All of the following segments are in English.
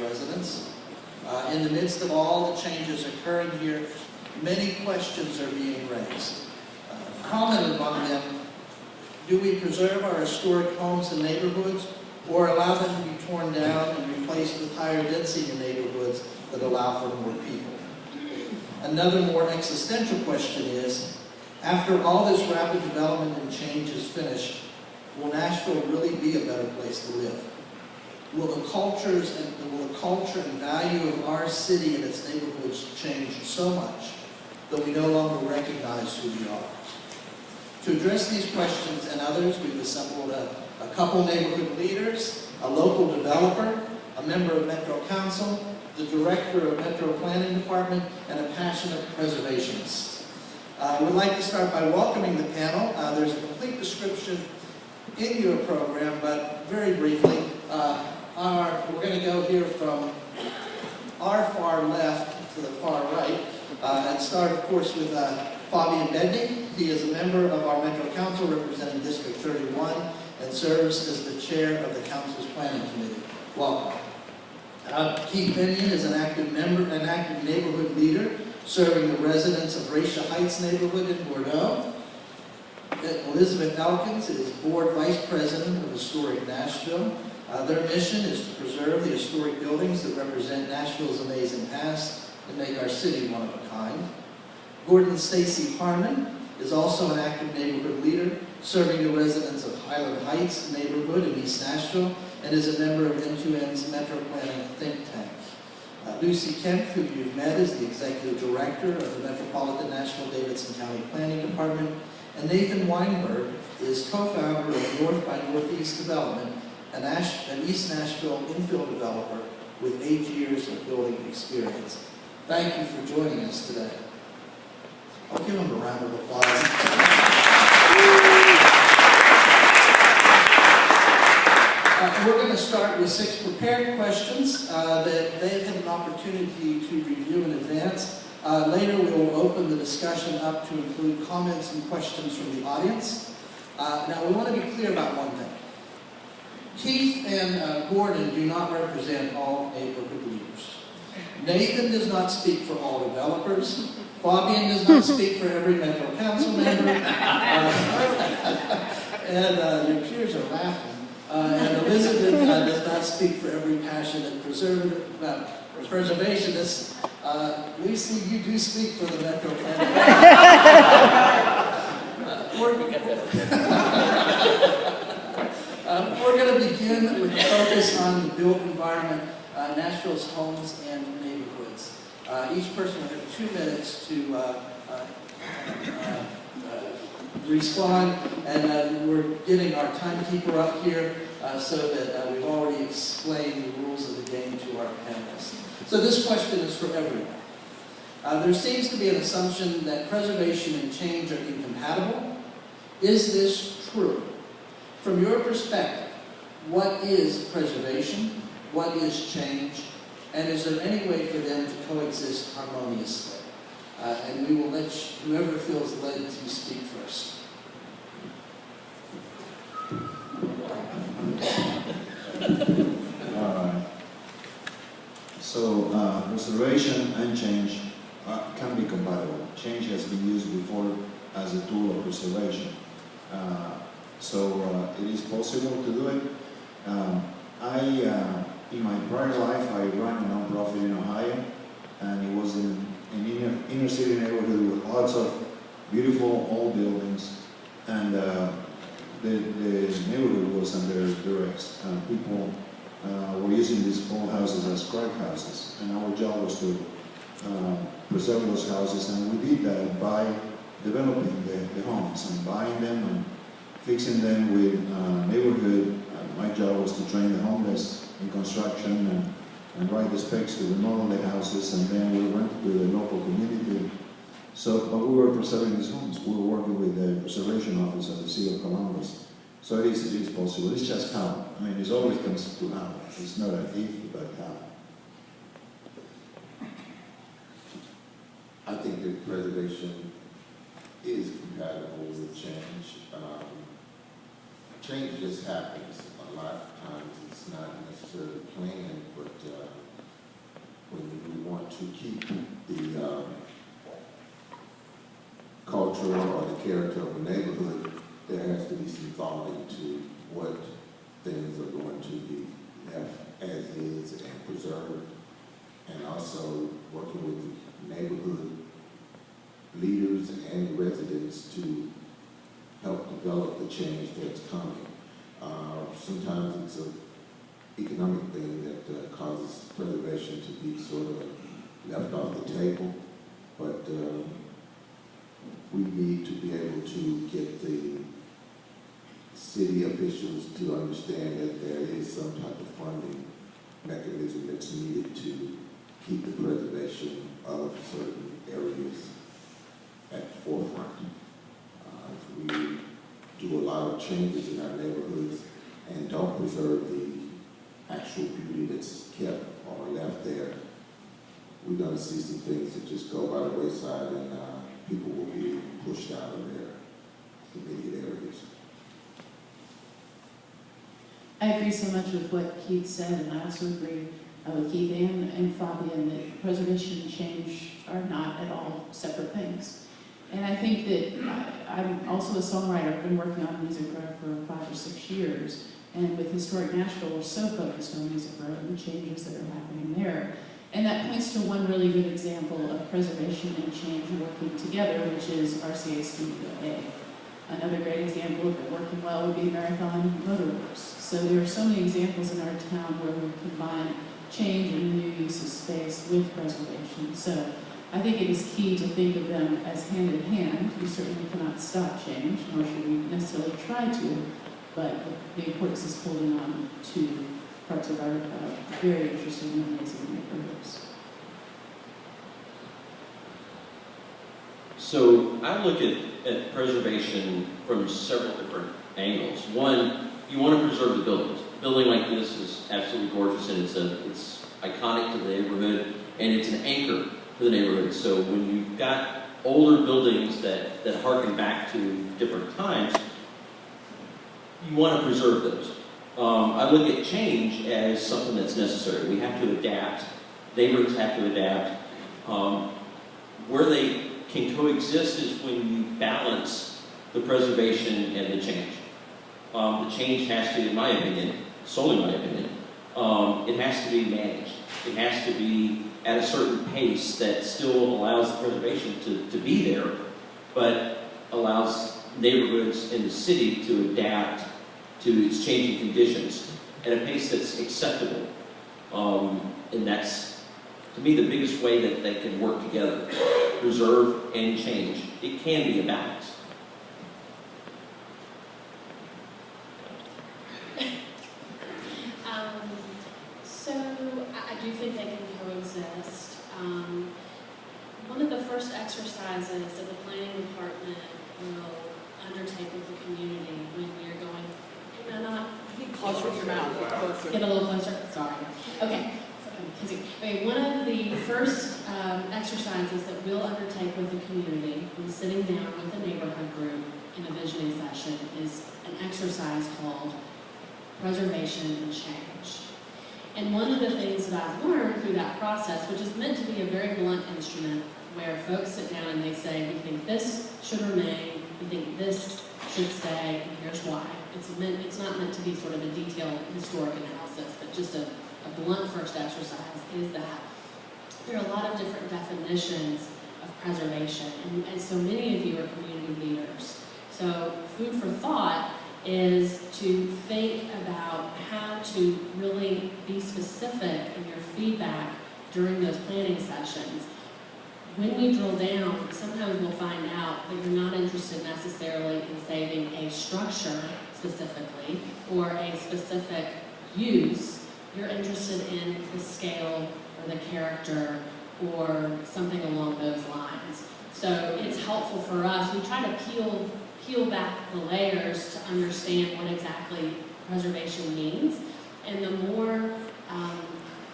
residents. In the midst of all the changes occurring here, many questions are being raised. Common among them, do we preserve our historic homes and neighborhoods, or allow them to be torn down and replaced with higher density neighborhoods that allow for more people? Another more existential question is, after all this rapid development and change is finished, will Nashville really be a better place to live? Will the culture and value of our city and its neighborhoods change so much that we no longer recognize who we are? To address these questions and others, we've assembled a couple neighborhood leaders, a local developer, a member of Metro Council, the director of Metro Planning Department, and a passionate preservationist. We'd like to start by welcoming the panel. There's a complete description in your program, but very briefly, we're going to go here from our far left to the far right, and start, of course, with Fabian Bedney. He is a member of our Metro Council representing District 31 and serves as the chair of the Council's Planning Committee. Welcome. Keith Binion is an active neighborhood leader serving the residents of Racia Heights neighborhood in Bordeaux. Elizabeth Elkins is board vice president of Historic Nashville. Their mission is to preserve the historic buildings that represent Nashville's amazing past and make our city one of a kind. Gordon Stacy Harmon is also an active neighborhood leader, serving the residents of Highland Heights neighborhood in East Nashville, and is a member of N2N's Metro Planning think tank. Lucy Kemp, who you've met, is the executive director of the Metropolitan Nashville Davidson County Planning Department, and Nathan Weinberg is co-founder of North by Northeast Development, an East Nashville infill developer with 8 years of building experience. Thank you for joining us today. I'll give them a round of applause. We're going to start with 6 prepared questions that they've had an opportunity to review in advance. Later we will open the discussion up to include comments and questions from the audience. Now we want to be clear about one thing. Keith and Gordon do not represent all neighborhood leaders. Nathan does not speak for all developers. Fabian does not speak for every Metro Council member. And your peers are laughing. And Elizabeth does not speak for every passionate preservationist. Lucy, you do speak for the Metro Planning. We're going to begin with a focus on the built environment, Nashville's homes and neighborhoods. Each person will have 2 minutes to respond, and we're getting our timekeeper up here so that we've already explained the rules of the game to our panelists. So this question is for everyone. There seems to be an assumption that preservation and change are incompatible. Is this true? From your perspective, what is preservation? What is change? And is there any way for them to coexist harmoniously? And we will let whoever feels led to speak first. Preservation and change can be compatible. Change has been used before as a tool of preservation. It is possible to do it. In my prior life, I ran a nonprofit in Ohio, and it was in an inner city neighborhood with lots of beautiful old buildings, and the neighborhood was under duress. People were using these old houses as crack houses, and our job was to preserve those houses, and we did that by developing the homes and buying them and fixing them with neighborhood. My job was to train the homeless in construction and write the specs to remodel the houses, and then we went to the local community. But we were preserving these homes. We were working with the preservation office of the City of Columbus. So it is possible. It's just how. I mean, it always comes to how. It's not an if, but how. I think that preservation is compatible with change. Change just happens. A lot of times it's not necessarily planned, but to keep the culture or the character of a neighborhood, there has to be some thought into what things are going to be left as is and preserved, and also working with the neighborhood leaders and the residents to help develop the change that's coming. Sometimes it's an economic thing that causes preservation to be sort of left off the table, but we need to be able to get the city officials to understand that there is some type of funding mechanism that's needed to keep the preservation of certain areas at the forefront. If we do a lot of changes in our neighborhoods and don't preserve the actual beauty that's kept or left there, we're going to see some things that just go by the wayside, and people will be pushed out of their immediate areas. I agree so much with what Keith said, and I also agree with Keith and Fabian that preservation and change are not at all separate things. And I think that I'm also a songwriter. I've been working on Music Row for 5 or 6 years. And with Historic Nashville, we're so focused on Music Row and the changes that are happening there. And that points to one really good example of preservation and change working together, which is RCA Studio A. Another great example of it working well would be Marathon Motorworks. So there are so many examples in our town where we combine change and new use of space with preservation. So I think it is key to think of them as hand in hand. We certainly cannot stop change, nor should we necessarily try to, but the importance is holding on to parts of our very interesting and amazing neighborhoods. So I look at preservation from several different angles. One, you want to preserve the buildings. A building like this is absolutely gorgeous, and it's iconic to the neighborhood, and it's an anchor to the neighborhood. So when you've got older buildings that harken back to different times, you want to preserve those. I look at change as something that's necessary. We have to adapt. Neighborhoods have to adapt. Where they can coexist is when you balance the preservation and the change. The change has to, in my opinion, solely my opinion, it has to be managed. It has to be at a certain pace that still allows the preservation to be there, but allows neighborhoods in the city to adapt to its changing conditions at a pace that's acceptable. And that's, to me, the biggest way that they can work together. Preserve and change. It can be a balance. So I do think they can coexist. One of the first exercises that the planning department will undertake with the community when you're going, Closer to your mouth. Closer. get a little closer, sorry. Okay, one of the first exercises that we'll undertake with the community when sitting down with the neighborhood group in a visioning session is an exercise called preservation and change. And one of the things that I've learned through that process, which is meant to be a very blunt instrument, where folks sit down and they say, we think this should remain, we think this should stay, and here's why. It's not meant to be sort of a detailed historic analysis, but just a blunt first exercise is that there are a lot of different definitions of preservation, and so many of you are community leaders. So food for thought is to think about how to really be specific in your feedback during those planning sessions. When we drill down, sometimes we'll find out that you're not interested necessarily in saving a structure specifically or a specific use. You're interested in the scale or the character or something along those lines. So it's helpful for us. We try to peel back the layers to understand what exactly preservation means. And the more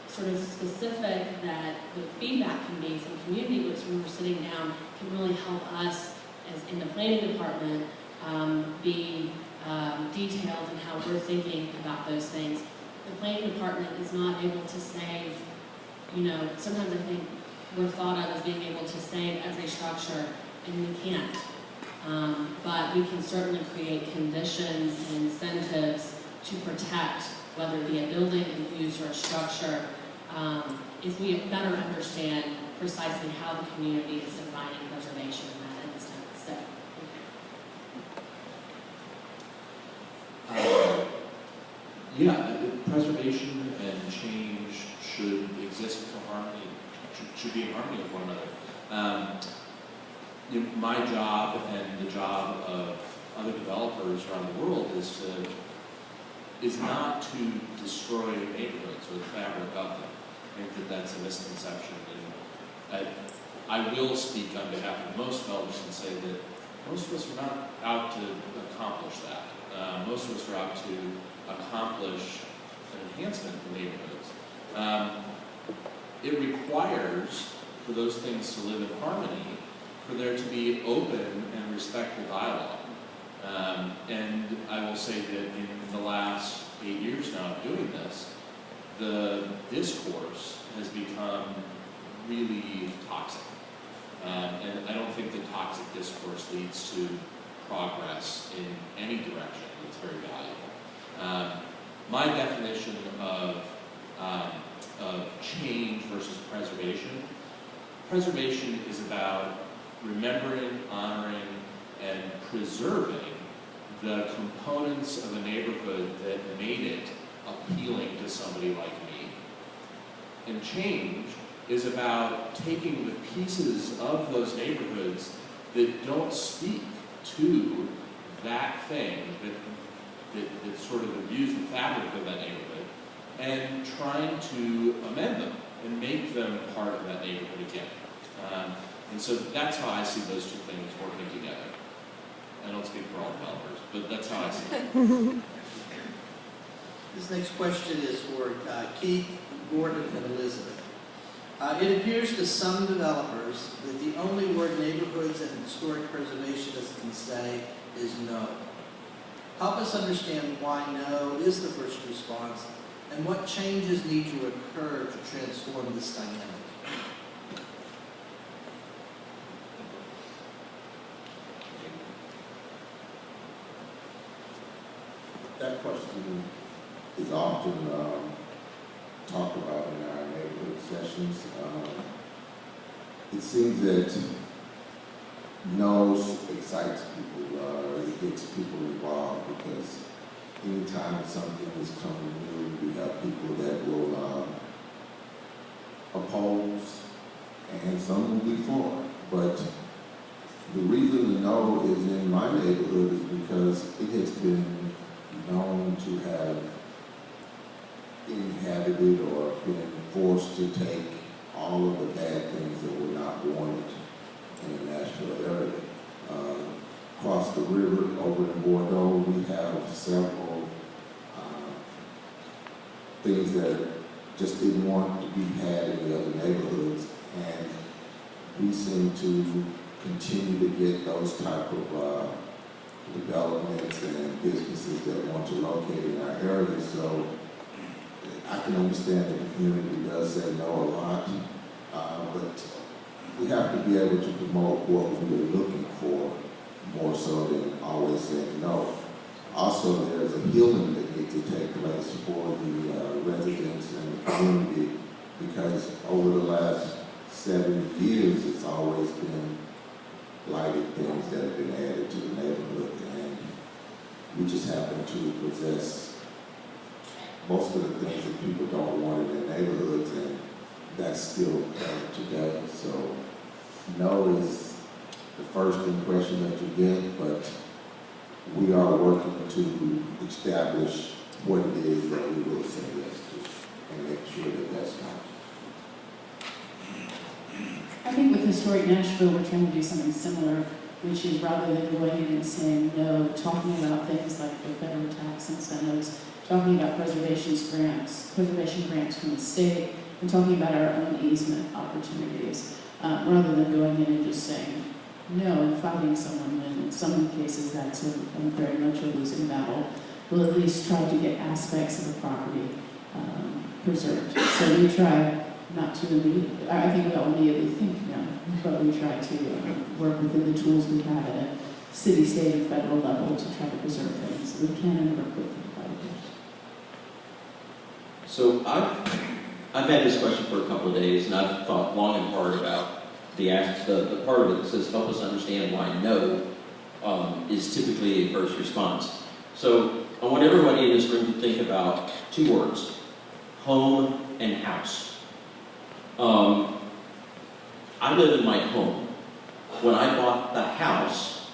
sort of specific that the feedback can be from community groups when we're sitting down can really help us as in the planning department be detailed in how we're thinking about those things. The planning department is not able to save, sometimes I think we're thought of as being able to save every structure, and we can't. But we can certainly create conditions and incentives to protect, whether it be a building, a use, or a structure, if we better understand precisely how the community is defining preservation in that instance. So, preservation and change should exist in harmony, should be in harmony with one another. My job and the job of other developers around the world is not to destroy neighborhoods or the fabric of them. I think that that's a misconception. And I will speak on behalf of most developers and say that most of us are not out to accomplish that. Most of us are out to accomplish an enhancement of the neighborhoods. It requires, for those things to live in harmony, for there to be open and respectful dialogue. And I will say that in the last 8 years now of doing this, the discourse has become really toxic. And I don't think the toxic discourse leads to progress in any direction. It's very valuable. My definition of change versus preservation is about remembering, honoring, and preserving the components of a neighborhood that made it appealing to somebody like me. And change is about taking the pieces of those neighborhoods that don't speak to that thing, that sort of abuse the fabric of that neighborhood, and trying to amend them and make them part of that neighborhood again. And so that's how I see those two things working together. I don't speak for all developers, but that's how I see it. This next question is for Keith, Gordon, and Elizabeth. It appears to some developers that the only word neighborhoods and historic preservationists can say is no. Help us understand why no is the first response and what changes need to occur to transform this dynamic. That question is often talked about in our neighborhood sessions. It seems that no excites people, it gets people involved because anytime something is coming new, we have people that will oppose and some will be for. But the reason the no is in my neighborhood is because it has been known to have inhabited or been forced to take all of the bad things that were not wanted in the Nashville area. Across the river over in Bordeaux, we have several things that just didn't want to be had in the other neighborhoods, and we seem to continue to get those type of developments and businesses that want to locate in our area. So I can understand that the community does say no a lot, but we have to be able to promote what we are looking for more so than always saying no. Also, there's a healing that needs to take place for the residents and the community, because over the last 7 years, it's always been blighted things that have been added to the neighborhood, and we just happen to possess most of the things that people don't want in their neighborhoods, and that's still current today. So no is the first impression that you get, but we are working to establish what it is that we will say yes to and make sure that that's not. I think with Historic Nashville, we're trying to do something similar, which is rather than going in and saying no, talking about things like the federal tax incentives, talking about preservation grants from the state, and talking about our own easement opportunities, rather than going in and just saying no and fighting someone when in some cases that's very much a losing battle. We'll at least try to get aspects of the property preserved. So we try not too immediate. I think we all immediately think no, but we try to work within the tools we have at a city, state, and federal level to try to preserve things that we can and work with the developers. So I've had this question for a couple of days, and I've thought long and hard about the part of it that says help us understand why no is typically a first response. So I want everybody in this room to think about two words: home and house. I live in my home. When I bought the house,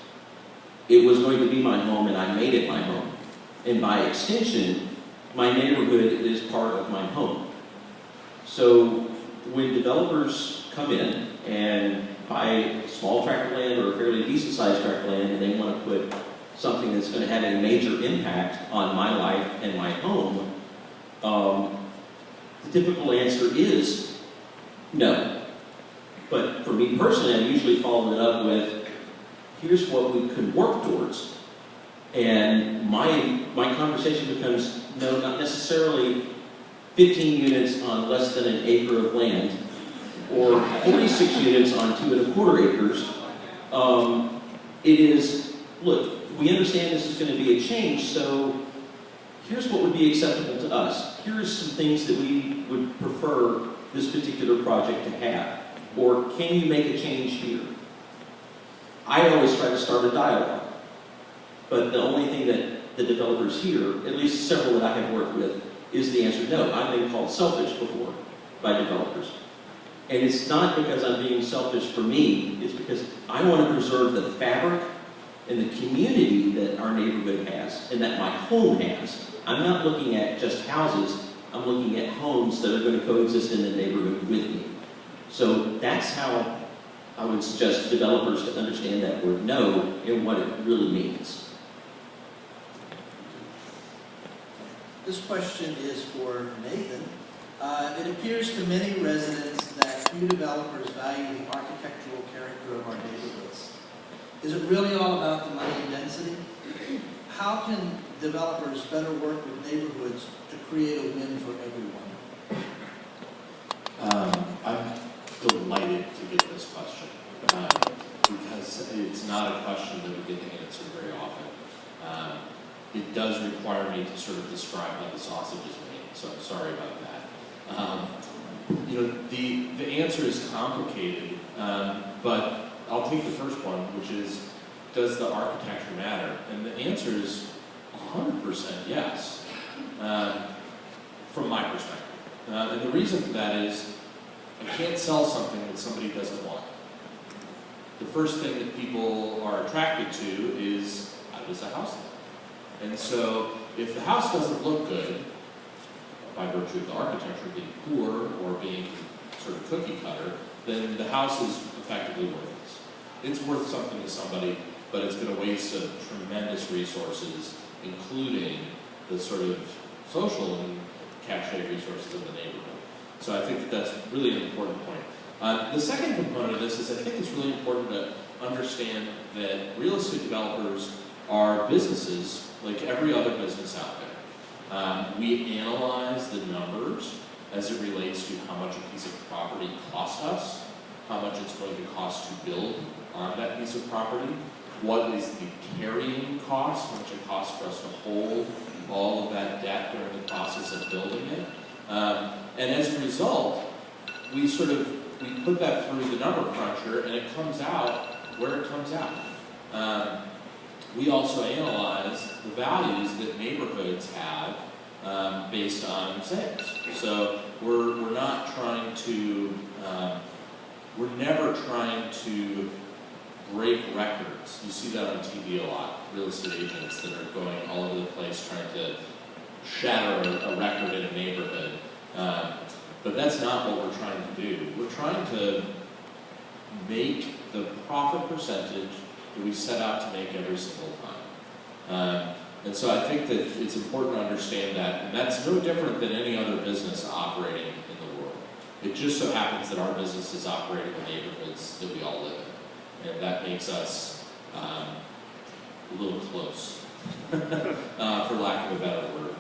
it was going to be my home, and I made it my home. And by extension, my neighborhood is part of my home. So when developers come in and buy a small tract of land or a fairly decent sized tract of land, and they want to put something that's going to have a major impact on my life and my home, the typical answer is no. But for me personally, I usually follow it up with, here's what we could work towards. And my conversation becomes, no, not necessarily 15 units on less than an acre of land, or 46 units on 2 1/4 acres. It is, look, we understand this is going to be a change, so here's what would be acceptable to us. Here's some things that we would prefer this particular project to have. Or can you make a change here? I always try to start a dialogue. But the only thing that the developers hear, at least several that I have worked with, is the answer no. I've been called selfish before by developers. And it's not because I'm being selfish for me, it's because I want to preserve the fabric and the community that our neighborhood has and that my home has. I'm not looking at just houses, I'm looking at homes that are going to coexist in the neighborhood with me. So that's how I would suggest developers to understand that word no and what it really means. This question is for Nathan. It appears to many residents that few developers value the architectural character of our neighborhoods. Is it really all about the money and density? How can developers better work with neighborhoods to create a win for everyone? I'm delighted to get this question because it's not a question that we get to answer very often. It does require me to sort of describe how the sausage is made, so I'm sorry about that. The answer is complicated, but I'll take the first one, which is, does the architecture matter? And the answer is 100% yes, from my perspective. And the reason for that is, I can't sell something that somebody doesn't want. The first thing that people are attracted to is, how does the house look? And so, if the house doesn't look good, by virtue of the architecture being poor or being sort of cookie cutter, then the house is effectively worthless. It's worth something to somebody, but it's been a waste of tremendous resources, including the sort of social and cachet resources of the neighborhood. So I think that's really an important point. The second component of this is I think it's really important to understand that real estate developers are businesses like every other business out there. We analyze the numbers as it relates to how much a piece of property costs us, how much it's going to cost to build on that piece of property, what is the carrying cost, how much it costs for us to hold all of that debt during the process of building it. And as a result, we put that through the number cruncher, and it comes out where it comes out. We also analyze the values that neighborhoods have based on sales. So we're not trying to, we're never trying to break records. You see that on TV a lot, real estate agents that are going all over the place trying to shatter a record in a neighborhood. But that's not what we're trying to do. We're trying to make the profit percentage that we set out to make every single time. And so I think that it's important to understand that, and that's no different than any other business operating in the world. It just so happens that our business is operating in neighborhoods that we all live in, and that makes us a little close, for lack of a better word.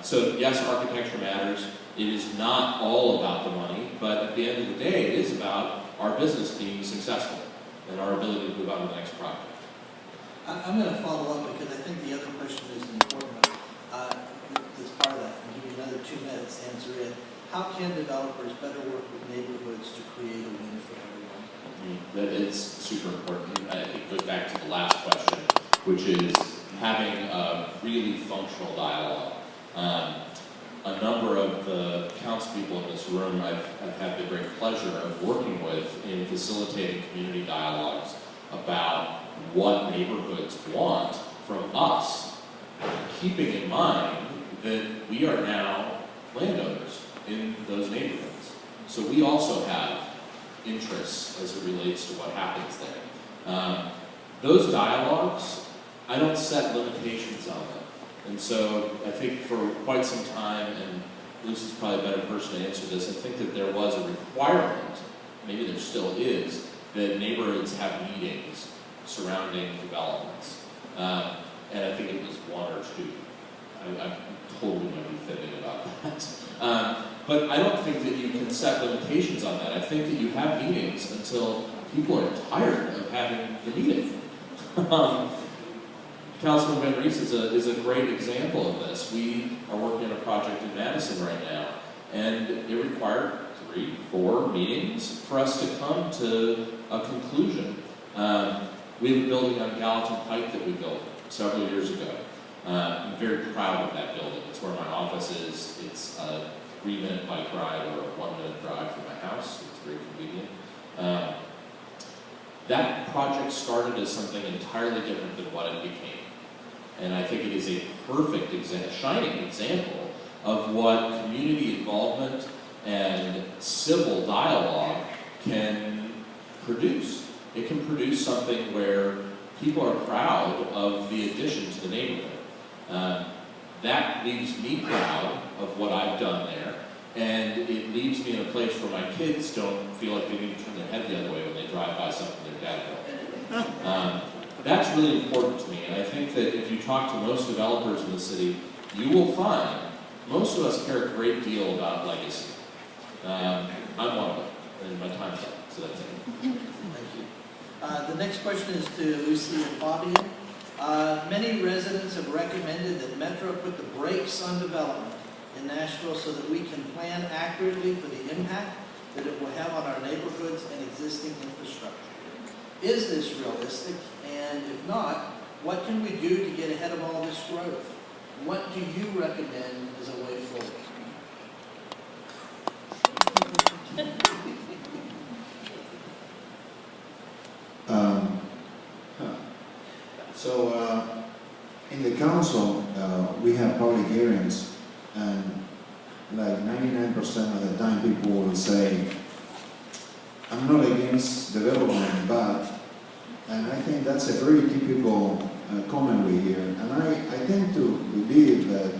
So yes, architecture matters. It is not all about the money. but at the end of the day, it is about our business being successful and our ability to move on to the next project. I'm going to follow up because I think the other question is important. That's part of that. I'll give you another 2 minutes to answer it. How can developers better work with neighborhoods to create a win for everyone? That is super important. I think it goes back to the last question, which is having a really functional dialogue. A number of the councilpeople in this room I've had the great pleasure of working with in facilitating community dialogues about what neighborhoods want from us, keeping in mind that we are now landowners in those neighborhoods. So we also have interests as it relates to what happens there. Those dialogues, I don't set limitations on them. And so I think for quite some time, and Lucy's probably a better person to answer this, I think that there was a requirement, maybe there still is, that neighborhoods have meetings surrounding developments. And I think it was 1 or 2. I totally might be fibbing about that. But I don't think that you can set limitations on that. I think that you have meetings until people are tired of having the meeting. Councilman Van Rees is a great example of this. We are working on a project in Madison right now, and it required 3, 4 meetings for us to come to a conclusion. We have a building on Gallatin Pike that we built several years ago. I'm very proud of that building. It's where my office is. It's a 3-minute bike ride or a 1-minute drive from my house. It's very convenient. That project started as something entirely different than what it became. And I think it is a perfect shining example of what community involvement and civil dialogue can produce. It can produce something where people are proud of the addition to the neighborhood. That leaves me proud of what I've done there, and it leaves me in a place where my kids don't feel like they need to turn their head the other way when they drive by something their dad built. That's really important to me, and I think that if you talk to most developers in the city, you will find most of us care a great deal about legacy. I'm one of them, and my time's up, so that's it. Thank you. The next question is to Lucy and Fabian. Many residents have recommended that Metro put the brakes on development in Nashville so that we can plan accurately for the impact that it will have on our neighborhoods and existing infrastructure. Is this realistic? And if not, what can we do to get ahead of all this growth? What do you recommend as a way forward? In the council, we have public hearings, and like 99% of the time people will say, I'm not against development, but, and I think that's a very typical comment we hear, and I tend to believe that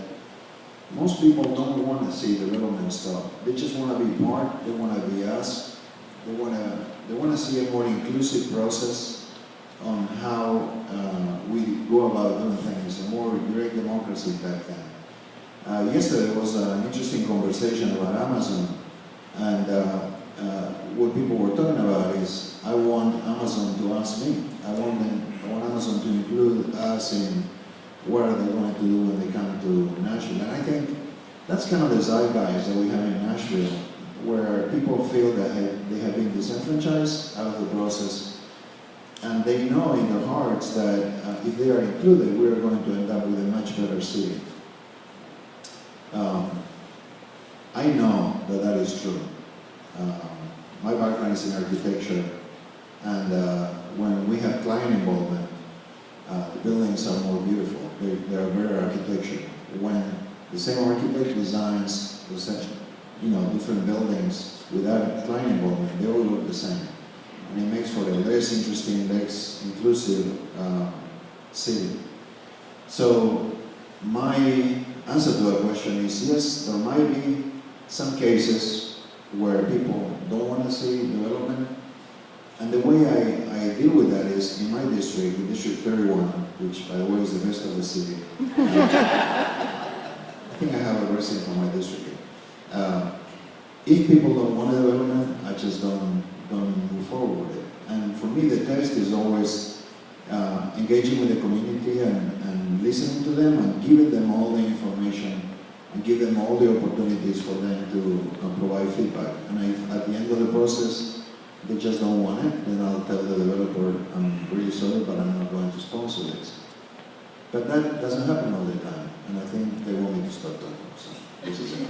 most people don't want to see development stop. They just want to be part, they want to be asked, they want to see a more inclusive process on how we go about doing things, a more direct democracy type thing. Yesterday was an interesting conversation about Amazon, and what people were talking about is, I want Amazon to ask me. I want Amazon to include us in what are they going to do when they come to Nashville. And I think that's kind of the zeitgeist that we have in Nashville, where people feel that they have been disenfranchised out of the process, and they know in their hearts that if they are included, we are going to end up with a much better city. I know that that is true. My background is in architecture, and when we have client involvement, the buildings are more beautiful. They are better architecture. When the same architect designs different buildings without client involvement, they all look the same. And it makes for a less interesting, less inclusive city. So my answer to that question is yes, there might be some cases where people don't want to see development. And the way I deal with that is in my district, in District 31, which by the way is the best of the city. I think I have a resident from my district. if people don't want a development, I just don't move forward with it. And for me, the test is always engaging with the community and listening to them and giving them all the information and give them all the opportunities for them to provide feedback. And if at the end of the process they just don't want it, then I'll tell the developer, I'm really sorry, but I'm not going to sponsor this. But that doesn't happen all the time, and I think they want me to stop talking. So this is it.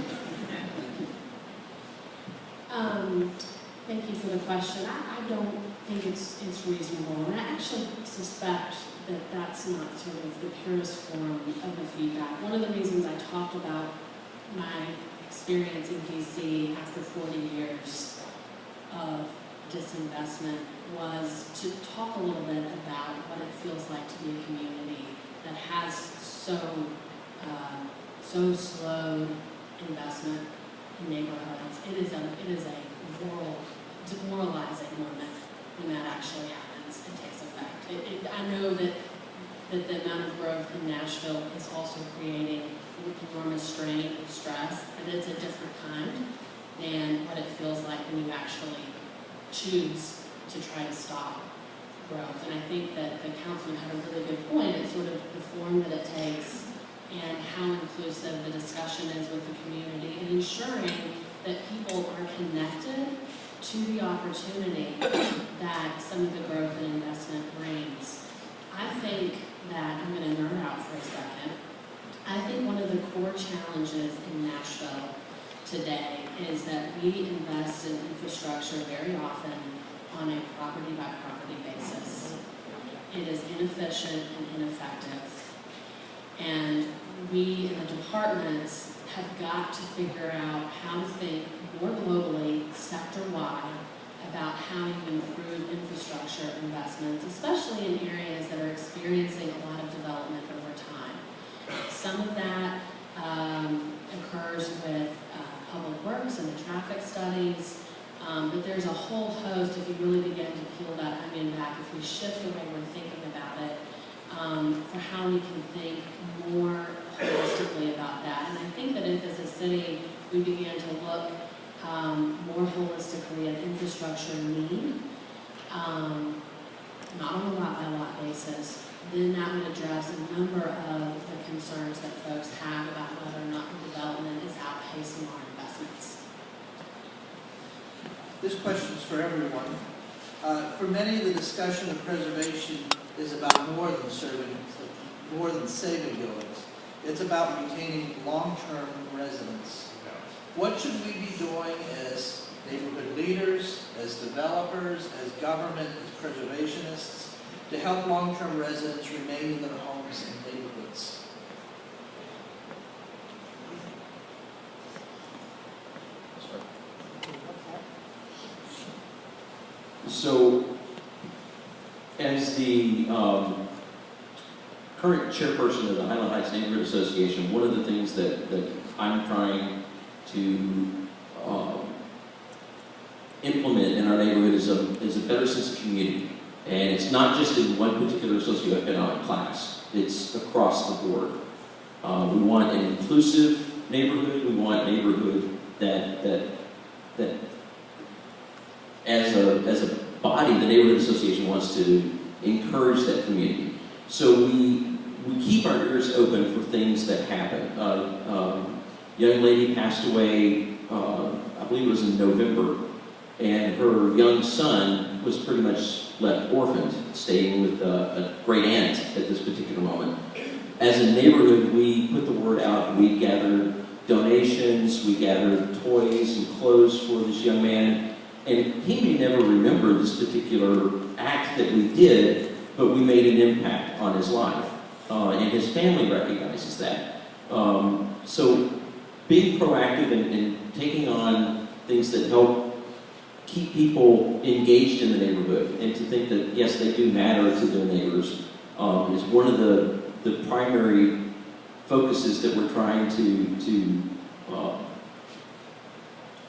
Thank you for the question. I don't think it's reasonable, and I actually suspect that that's not sort of the purest form of the feedback. One of the reasons I talked about my experience in DC after 40 years of disinvestment was to talk a little bit about what it feels like to be a community that has so slowed investment in neighborhoods. It is a demoralizing moment when that actually happens and takes effect. I know that the amount of growth in Nashville is also creating enormous strain and stress, but it's a different kind than what it feels like when you actually choose to try to stop growth. And I think that the councilman had a really good point. It's sort of the form that it takes and how inclusive the discussion is with the community and ensuring that people are connected to the opportunity that some of the growth and investment brings. I think that, I'm going to nerd out for a second, I think one of the core challenges in Nashville today is that we invest in infrastructure very often on a property-by-property basis. It is inefficient and ineffective. And we in the departments have got to figure out how to think more globally, sector-wide, about how you improve infrastructure investments, especially in areas that are experiencing a lot of development over time. Some of that occurs with public works and the traffic studies, but there's a whole host, if you really begin to peel that onion back, if we shift the way we're thinking about it, for how we can think more holistically about that. And I think that if as a city we began to look more holistically at infrastructure need, not on a lot-by-lot basis, then that would address a number of the concerns that folks have about whether or not the development is outpacing our investments. This question is for everyone. For many, the discussion of preservation is about more than saving buildings. It's about retaining long-term residents. What should we be doing as neighborhood leaders, as developers, as government, as preservationists, to help long-term residents remain in their homes and neighborhoods? So, as the current chairperson of the Highland Heights Neighborhood Association, one of the things that I'm trying to implement in our neighborhood is a better sense of community. And it's not just in one particular socioeconomic class. It's across the board. We want an inclusive neighborhood. We want a neighborhood that as a body, the neighborhood association wants to encourage that community. So we keep our ears open for things that happen. Young lady passed away, I believe it was in November, and her young son was pretty much left orphaned, staying with a great aunt at this particular moment. As a neighborhood, we put the word out. We gathered donations, we gathered toys and clothes for this young man, and he may never remember this particular act that we did, but we made an impact on his life, and his family recognizes that. So being proactive and taking on things that help keep people engaged in the neighborhood, and to think that, yes, they do matter to their neighbors, is one of the primary focuses that we're trying to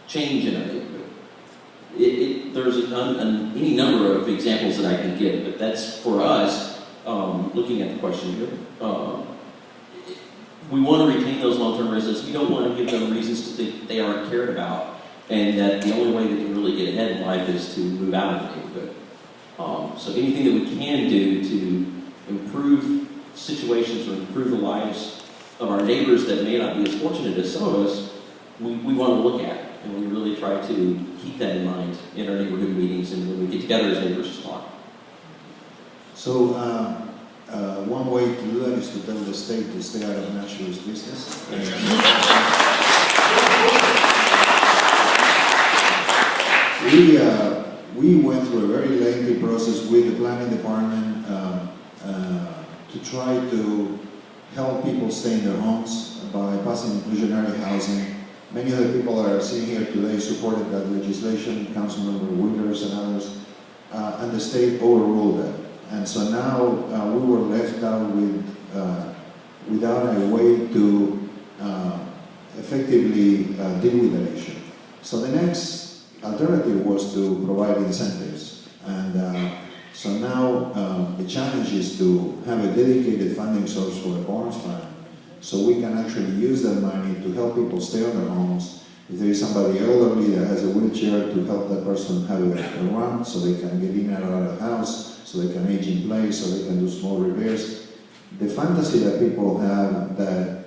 change in our neighborhood. There's any number of examples that I can give, but that's for us, looking at the question here. We want to retain those long-term residents. We don't want to give them reasons to think they aren't cared about. and that the only way they can really get ahead in life is to move out of the neighborhood. So anything that we can do to improve situations or improve the lives of our neighbors that may not be as fortunate as some of us, we want to look at, and we really try to keep that in mind in our neighborhood meetings and when we get together as neighbors to talk. So one way to do that is to tell the state to stay out of Nashville's business. We went through a very lengthy process with the planning department to try to help people stay in their homes by passing inclusionary housing. Many of the people that are sitting here today supported that legislation, Councilmember Winters and others, and the state overruled that. And so now we were left out without a way to effectively deal with that issue. So the next alternative was to provide incentives. And so now the challenge is to have a dedicated funding source for the Barnes Fund, so we can actually use that money to help people stay on their homes. If there is somebody elderly that has a wheelchair, to help that person have a ramp so they can get in and out of the house, so they can age in place, so they can do small repairs. The fantasy that people have that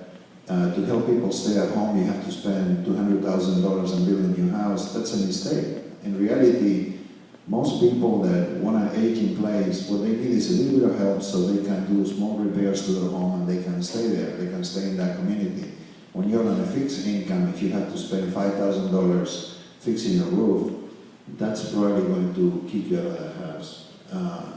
to help people stay at home, you have to spend $200,000 and build a new house, that's a mistake. In reality, most people that want to age in place, what they need is a little bit of help so they can do small repairs to their home and they can stay there, they can stay in that community. When you're on a fixed income, if you have to spend $5,000 fixing a roof, that's probably going to kick you out of the house.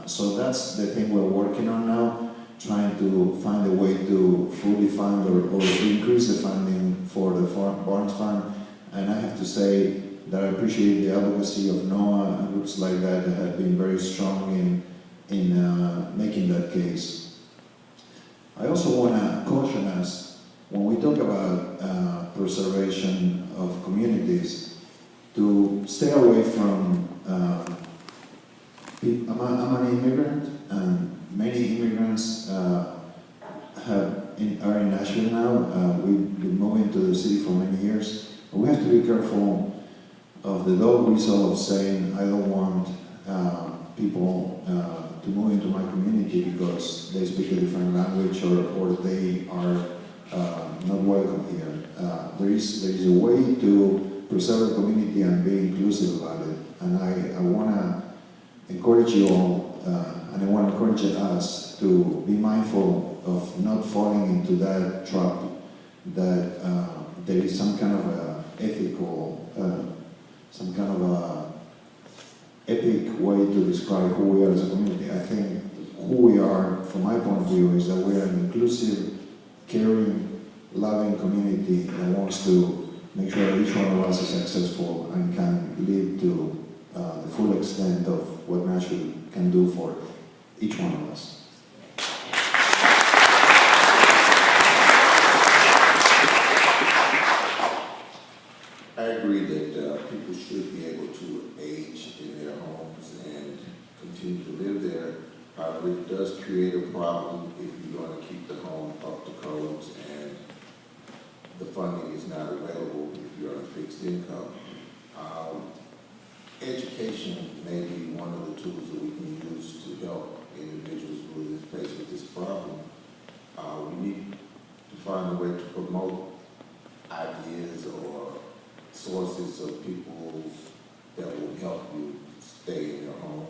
So that's the thing we're working on now, trying to find a way to fully fund or increase the funding for the Barnes Fund. And I have to say that I appreciate the advocacy of NOAA and groups like that that have been very strong in making that case. I also want to caution us, when we talk about preservation of communities, to stay away from I'm an immigrant, and many immigrants are in Nashville now. We've been moving to the city for many years. But we have to be careful of the dog whistle of saying, I don't want people to move into my community because they speak a different language or they are not welcome here. There is a way to preserve the community and be inclusive about it. And I want to encourage you all, and I want to encourage us to be mindful of not falling into that trap, that there is some kind of a ethical, some kind of a epic way to describe who we are as a community. I think who we are, from my point of view, is that we are an inclusive, caring, loving community that wants to make sure that each one of us is successful and can lead to the full extent of what Nashville can do for each one of us. I agree that people should be able to age in their homes and continue to live there. However, it does create a problem if you're going to keep the home up to codes and the funding is not available if you're on a fixed income. Education may be one of the tools that we can use to help individuals who are faced with this problem. We need to find a way to promote ideas or sources of people that will help you stay in your home.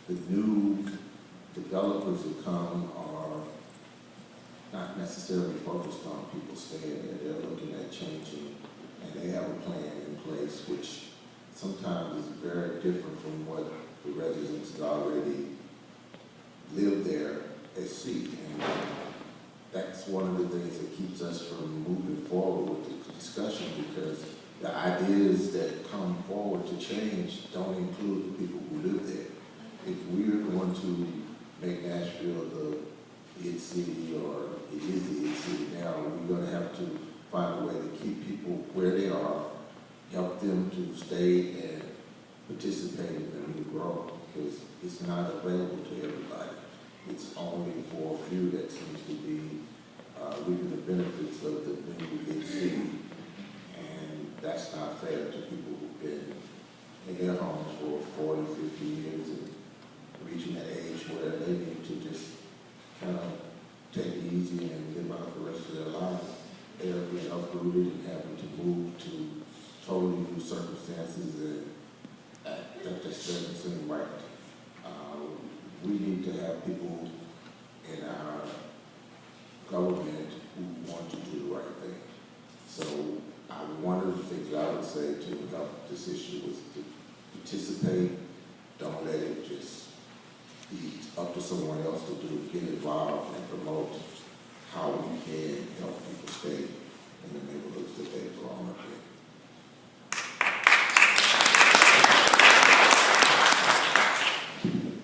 The new developers that come are not necessarily focused on people staying there. They're looking at changing, and they have a plan in place which sometimes is very different from what the residents that already live there see. And that's one of the things that keeps us from moving forward with the discussion, because the ideas that come forward to change don't include the people who live there. If we're going to make Nashville the it city, or it is the it city now, we're going to have to find a way to keep people where they are, help them to stay and participate in the new growth, because it's not available to everybody. It's only for a few that seems to be reaping the benefits of the new big city. And that's not fair to people who've been in their homes for 40, 50 years and reaching that age where they need to just kind of take it easy and live out the rest of their lives. They're being uprooted and having to move to totally new circumstances, and that just doesn't seem right. We need to have people in our government who want to do the right thing. So one of the things I would say to help this issue is to participate. Don't let it just be up to someone else to do. Get involved and promote how we can help people stay in the neighborhoods that they've grown up in.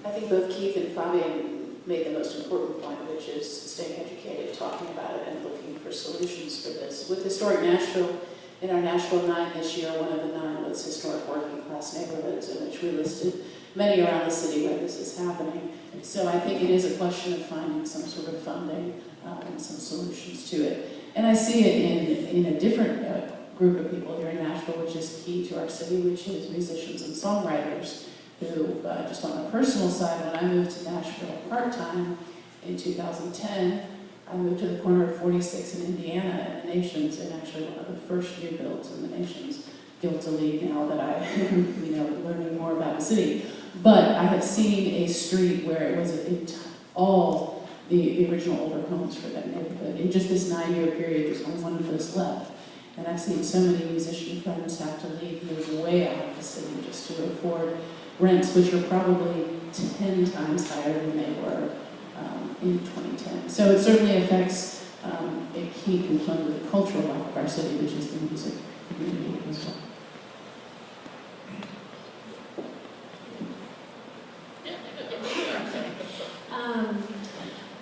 I think both Keith and Fabian made the most important point, which is staying educated, talking about it, and looking for solutions for this. With Historic Nashville, in our Nashville 9 this year, one of the 9 was historic working class neighborhoods, in which we listed many around the city where this is happening. So I think it is a question of finding some sort of funding and some solutions to it. And I see it in a different group of people here in Nashville, which is key to our city, which is musicians and songwriters, who, just on a personal side, when I moved to Nashville part-time in 2010, I moved to the corner of 46 in Indiana and the Nations, and actually one of the first new builds in the Nations, guiltily now that I am learning more about the city. But I have seen a street where it was all the original older homes for that neighborhood. In just this 9-year period, there's only one of those left. And I've seen so many musician friends have to leave, move way out of the city just to afford rents, which are probably 10 times higher than they were in 2010. So it certainly affects a key component of the cultural life of our city, which is the music community as well.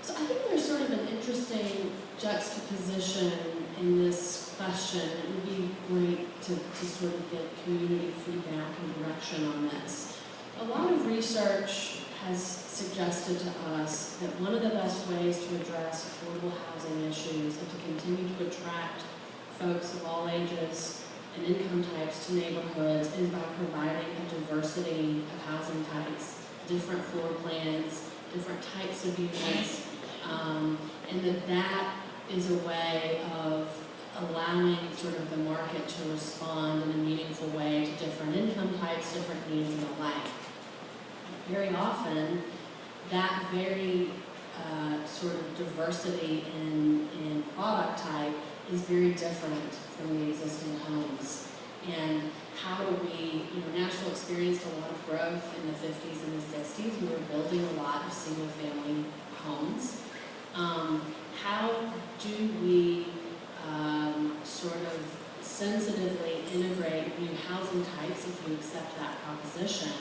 So I think there's sort of an interesting juxtaposition in this question. It would be great to sort of get community feedback and direction on this. A lot of research has suggested to us that one of the best ways to address affordable housing issues and to continue to attract folks of all ages and income types to neighborhoods is by providing a diversity of housing types, different floor plans, different types of units, and that is a way of allowing sort of the market to respond in a meaningful way to different income types, different needs, and the like. Very often, that very sort of diversity in product type is very different from the existing homes. And how do we, Nashville experienced a lot of growth in the 50s and the 60s. We were building a lot of single-family homes. How do we sort of sensitively integrate new housing types, if you accept that proposition,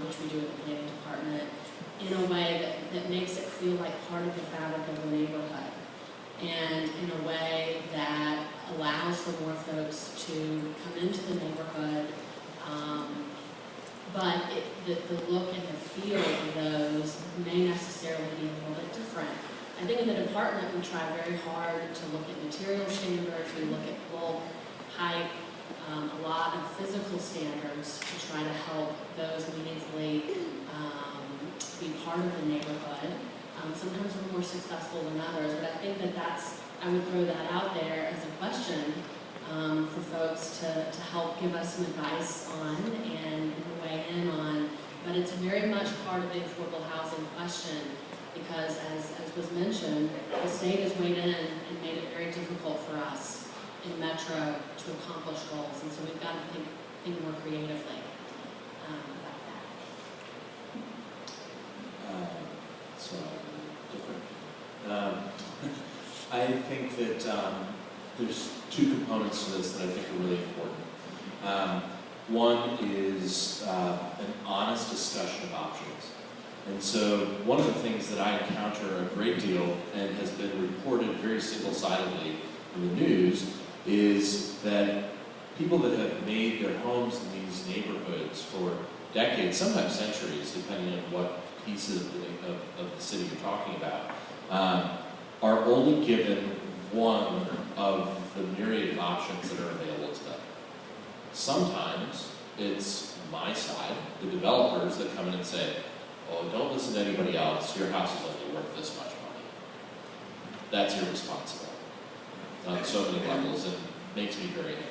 which we do at the planning department, in a way that makes it feel like part of the fabric of the neighborhood, and in a way that allows for more folks to come into the neighborhood, but the look and the feel of those may necessarily be a little bit different. I think in the department we try very hard to look at material standards, we look at bulk, height, a lot of physical standards to try to help those meaningfully be part of the neighborhood. Sometimes we're more successful than others, but I think I would throw that out there as a question for folks to help give us some advice on and weigh in on. But it's very much part of the affordable housing question because, as was mentioned, the state has weighed in and made it very difficult for us in Metro to accomplish goals, and so we've got to think more creatively about that. So different. I think that there's two components to this that I think are really important. One is an honest discussion of options. And so one of the things that I encounter a great deal and has been reported very single-sidedly in the news is that people that have made their homes in these neighborhoods for decades, sometimes centuries, depending on what pieces of the city you're talking about, are only given one of the myriad of options that are available to them. Sometimes it's my side, the developers, that come in and say, oh, don't listen to anybody else, your house is only worth this much money. That's irresponsible on so many levels and makes me very angry.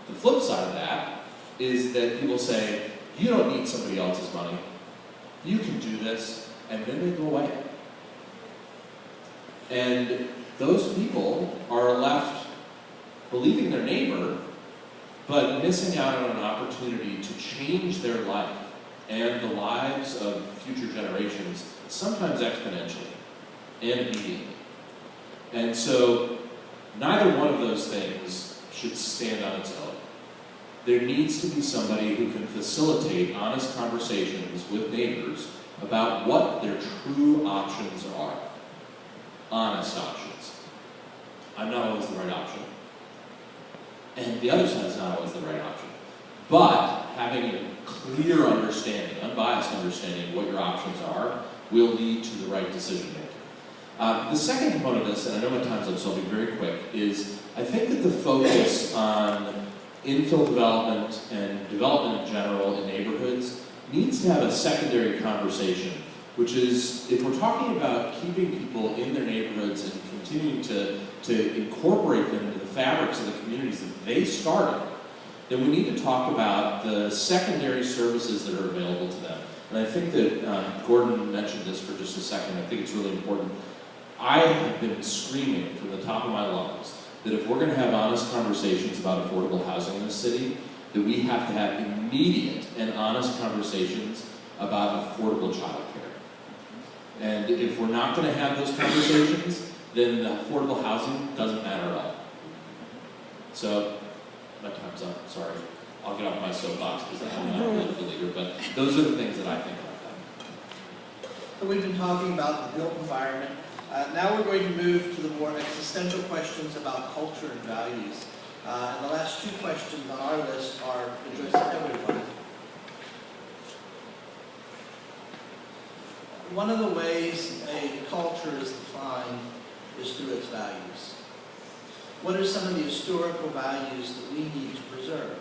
The flip side of that is that people say, you don't need somebody else's money. You can do this, and then they go away. And those people are left believing their neighbor, but missing out on an opportunity to change their life and the lives of future generations, sometimes exponentially and immediately. And so, neither one of those things should stand on its own. There needs to be somebody who can facilitate honest conversations with neighbors about what their true options are. Honest options. I'm not always the right option. And the other side is not always the right option. But having a clear understanding, unbiased understanding of what your options are, will lead to the right decision making. The second component of this, and I know my time's up, so I'll be very quick, is I think that the focus on infill development and development in general in neighborhoods needs to have a secondary conversation, which is, if we're talking about keeping people in their neighborhoods and continuing to incorporate them into the fabrics of the communities that they started, then we need to talk about the secondary services that are available to them. And I think that Gordon mentioned this for just a second. I think it's really important. I have been screaming from the top of my lungs that if we're going to have honest conversations about affordable housing in this city, that we have to have immediate and honest conversations about affordable childcare. And if we're not going to have those conversations, then the affordable housing doesn't matter at all. So, my time's up, sorry. I'll get off my soapbox because I'm not a political leader, but those are the things that I think about that. So we've been talking about the built environment. Now we're going to move to the more existential questions about culture and values. And the last two questions on our list are addressed to everyone. One of the ways a culture is defined is through its values. What are some of the historical values that we need to preserve?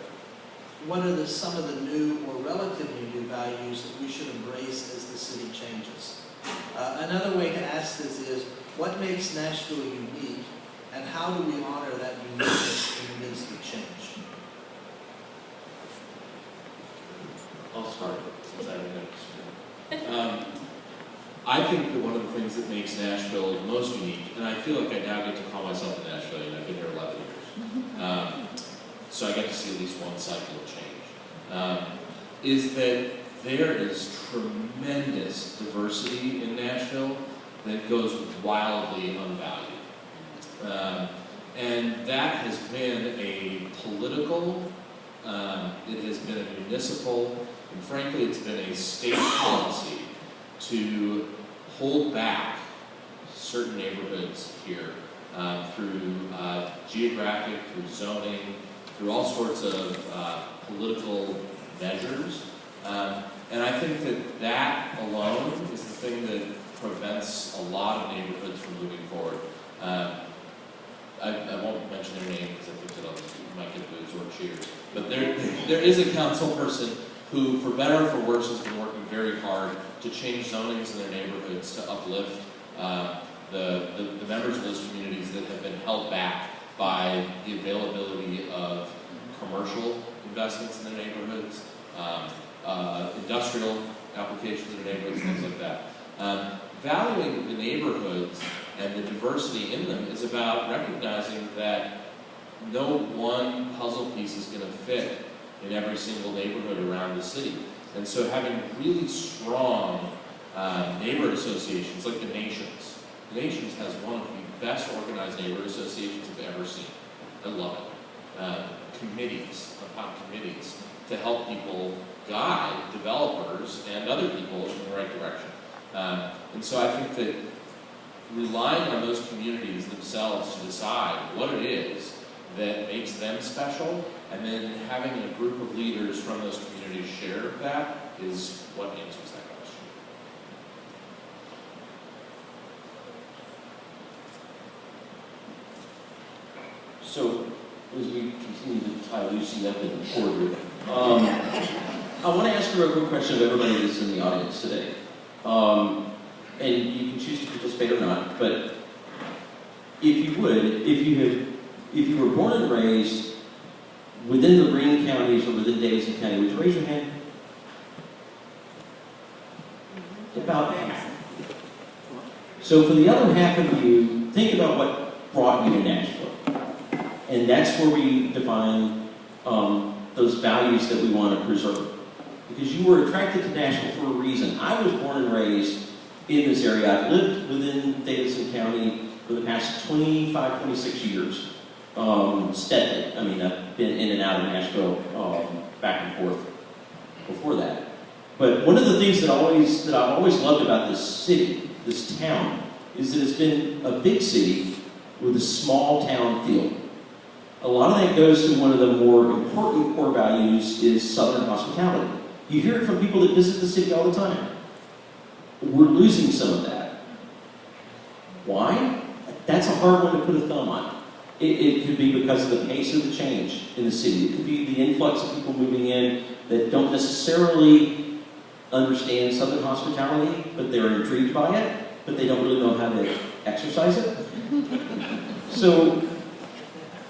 What are some of the new or relatively new values that we should embrace as the city changes? Another way to ask this is, what makes Nashville unique, and how do we honor that uniqueness in the midst of change? I'll start, since I haven't got I think that one of the things that makes Nashville most unique, and I feel like I now get to call myself a Nashvilleian, I've been here 11 years, so I get to see at least one cycle of change, is that there is tremendous diversity in Nashville that goes wildly unvalued. And that has been a political, it has been a municipal, and frankly it's been a state policy to hold back certain neighborhoods here through geographic, through zoning, through all sorts of political measures. And I think that that alone is the thing that prevents a lot of neighborhoods from moving forward. I won't mention their name because I think that you might get boos or cheers. But there is a council person who, for better or for worse, has been working very hard to change zonings in their neighborhoods to uplift the members of those communities that have been held back by the availability of commercial investments in their neighborhoods, industrial applications in their neighborhoods, things like that. Valuing the neighborhoods and the diversity in them is about recognizing that no one puzzle piece is going to fit in every single neighborhood around the city. And so having really strong neighborhood associations like the Nations. The Nations has one of the best organized neighborhood associations I've ever seen. I love it. Committees upon committees to help people guide developers and other people in the right direction. And so I think that relying on those communities themselves to decide what it is that makes them special, and then having a group of leaders from those communities share that is what answers that question. So as we continue to tie Lucy up in the corridor, I want to ask a real quick question of everybody that's in the audience today. And you can choose to participate or not, but if you would, if you were born and raised within the Greene counties or within Davidson County, would you raise your hand? About half. So for the other half of you, think about what brought you to Nashville. And that's where we define those values that we want to preserve. Because you were attracted to Nashville for a reason. I was born and raised in this area. I've lived within Davidson County for the past 25, 26 years, steadily. I mean, I've been in and out of Nashville back and forth before that. But one of the things that I've always loved about this city, this town, is that it's been a big city with a small town feel. A lot of that goes to one of the more important core values is Southern hospitality. You hear it from people that visit the city all the time. We're losing some of that. Why? That's a hard one to put a thumb on. It could be because of the pace of the change in the city. It could be the influx of people moving in that don't necessarily understand Southern hospitality, but they're intrigued by it, but they don't really know how to exercise it. So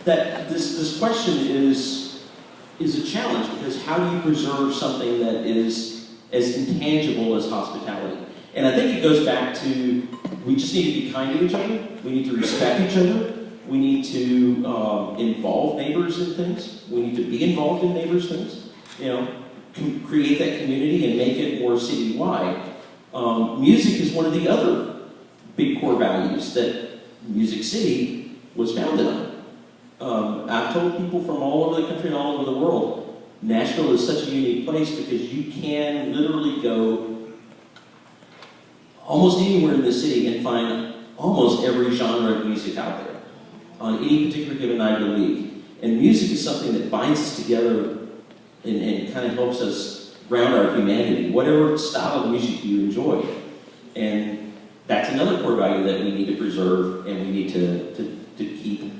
that this question is a challenge, because how do you preserve something that is as intangible as hospitality? And I think it goes back to, we just need to be kind to each other. We need to respect each other. We need to involve neighbors in things. We need to be involved in neighbors' things. You know, create that community and make it more citywide. Music is one of the other big core values that Music City was founded on. I've told people from all over the country and all over the world, Nashville is such a unique place because you can literally go almost anywhere in the city and find almost every genre of music out there on any particular given night of the week. And music is something that binds us together and kind of helps us ground our humanity, whatever style of music you enjoy. And that's another core value that we need to preserve and we need to keep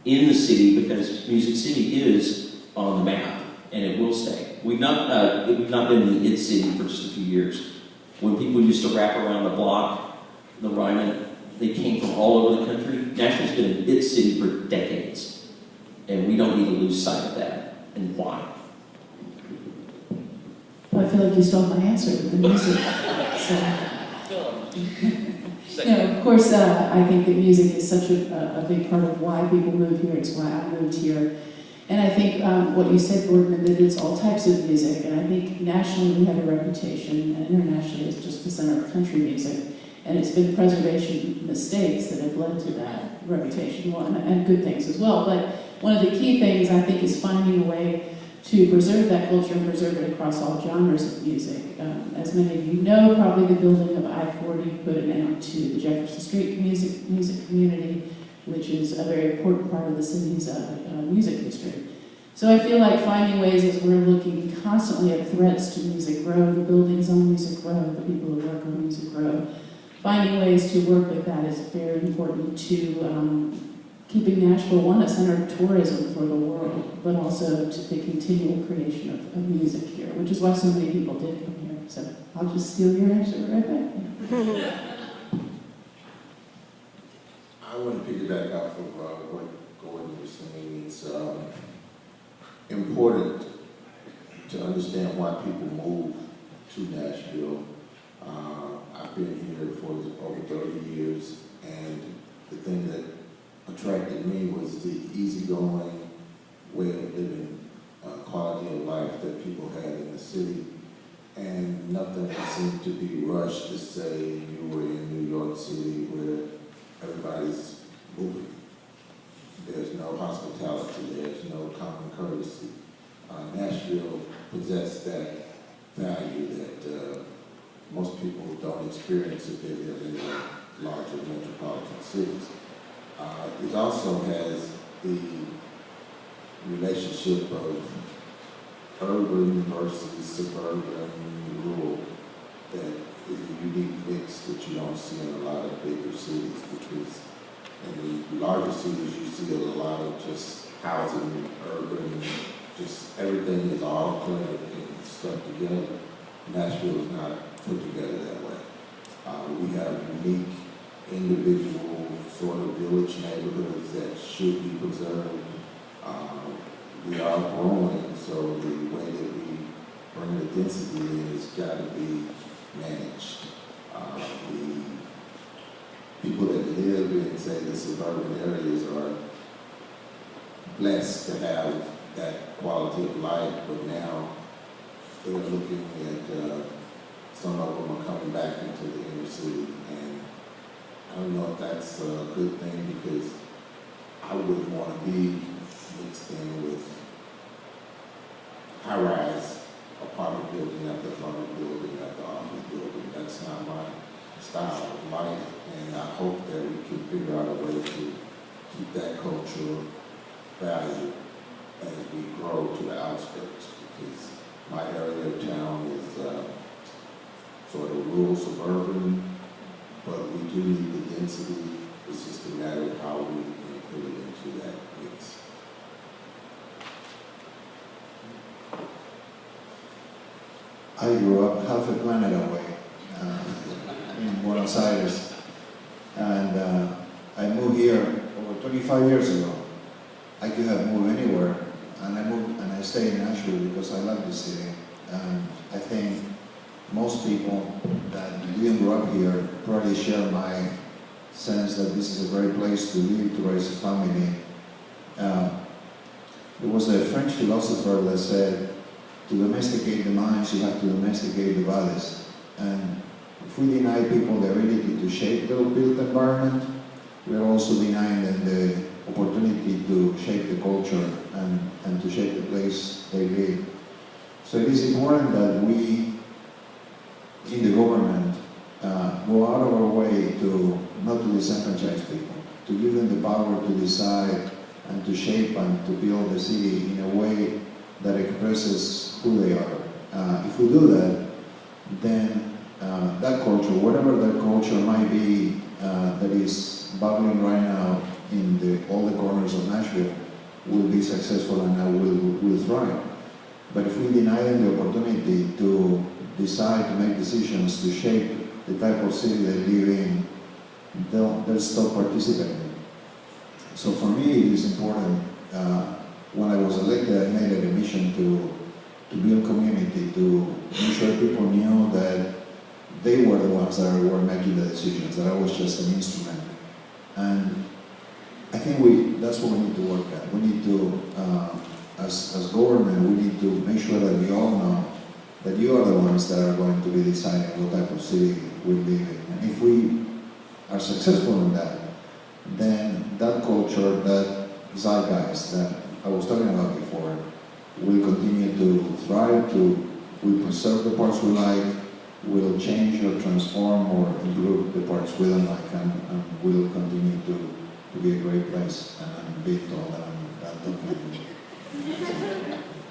in the city, because Music City is on the map and it will stay. We've not been in the it city for just a few years. When people used to rap around the block, the Ryman, they came from all over the country. Nashville's been an it city for decades, and we don't need to lose sight of that. And why? Well, I feel like you stole my answer with the music. So, of course, I think that music is such a big part of why people move here. It's why I moved here. And I think what you said, Gordon, that it's all types of music. And I think nationally we have a reputation, and internationally it's just the center of country music. And it's been preservation mistakes that have led to that reputation, and good things as well. But one of the key things, I think, is finding a way to preserve that culture and preserve it across all genres of music. As many of you know, probably the building of I-40 put an end to the Jefferson Street music community, which is a very important part of the city's music history. So I feel like finding ways, as we're looking constantly at threats to Music Row, the buildings on Music Row, the people who work on Music Row, finding ways to work with that is very important to keeping Nashville, one, a center of tourism for the world, but also to the continual creation of music here, which is why so many people did come here. So I'll just steal your answer right back. I want to piggyback off of what Gordon was saying. It's important to understand why people move to Nashville. I've been here for over 30 years, and the thing that attracted me was the easygoing way of living, quality of life that people had in the city, and nothing seemed to be rushed to say you were in New York City where everybody's moving. There's no hospitality, there's no common courtesy. Nashville possessed that value that most people don't experience if they live in the larger metropolitan cities. It also has the relationship of urban versus suburban, rural, that is a unique mix that you don't see in a lot of bigger cities, because in the larger cities you see a lot of just housing, urban, just everything is all cluttered and stuck together. Nashville is not put together that way. We have unique, individual sort of village neighborhoods that should be preserved. We are growing, so the way that we bring the density in has got to be managed. The people that live in, say, the suburban areas are blessed to have that quality of life, but now they're looking at, some of them are coming back into the inner city, and I don't know if that's a good thing, because I wouldn't want to be mixed in with high-rise apartment building after apartment building after office building. That's not my style of life, and I hope that we can figure out a way to keep that cultural value as we grow to the outskirts, because my area of town is sort of rural suburban, but we do need the density. It's just a matter of how we can put it into that mix. I grew up half a planet away in Buenos Aires, and I moved here over 25 years ago. I could have moved anywhere, and I moved and I stayed in Nashville because I love the city. And I think most people that didn't grow up here probably share my sense that this is a great place to live, to raise a family. There was a French philosopher that said, to domesticate the minds, you have to domesticate the bodies. And if we deny people the ability to shape their built environment, we are also denying them the opportunity to shape the culture and to shape the place they live. So it is important that we, in the government, go out of our way to not to disenfranchise people, to give them the power to decide and to shape and to build the city in a way that expresses who they are. If we do that, then that culture, whatever that culture might be, that is bubbling right now in all the corners of Nashville, will be successful and will thrive. But if we deny them the opportunity to decide, to make decisions, to shape the type of city they live in, they'll stop participating. So for me, it is important. When I was elected, I made it a mission to build community, to make sure people knew that they were the ones that were making the decisions, that I was just an instrument. And I think that's what we need to work at. We need to, as government, we need to make sure that we all know that you are the ones that are going to be deciding what type of city we live in. And if we are successful in that, then that culture, that zeitgeist that I was talking about before, will continue to thrive, will preserve the parts we like, will change or transform or improve the parts we don't like, and will continue to be a great place. And I'm being told that I'm talking.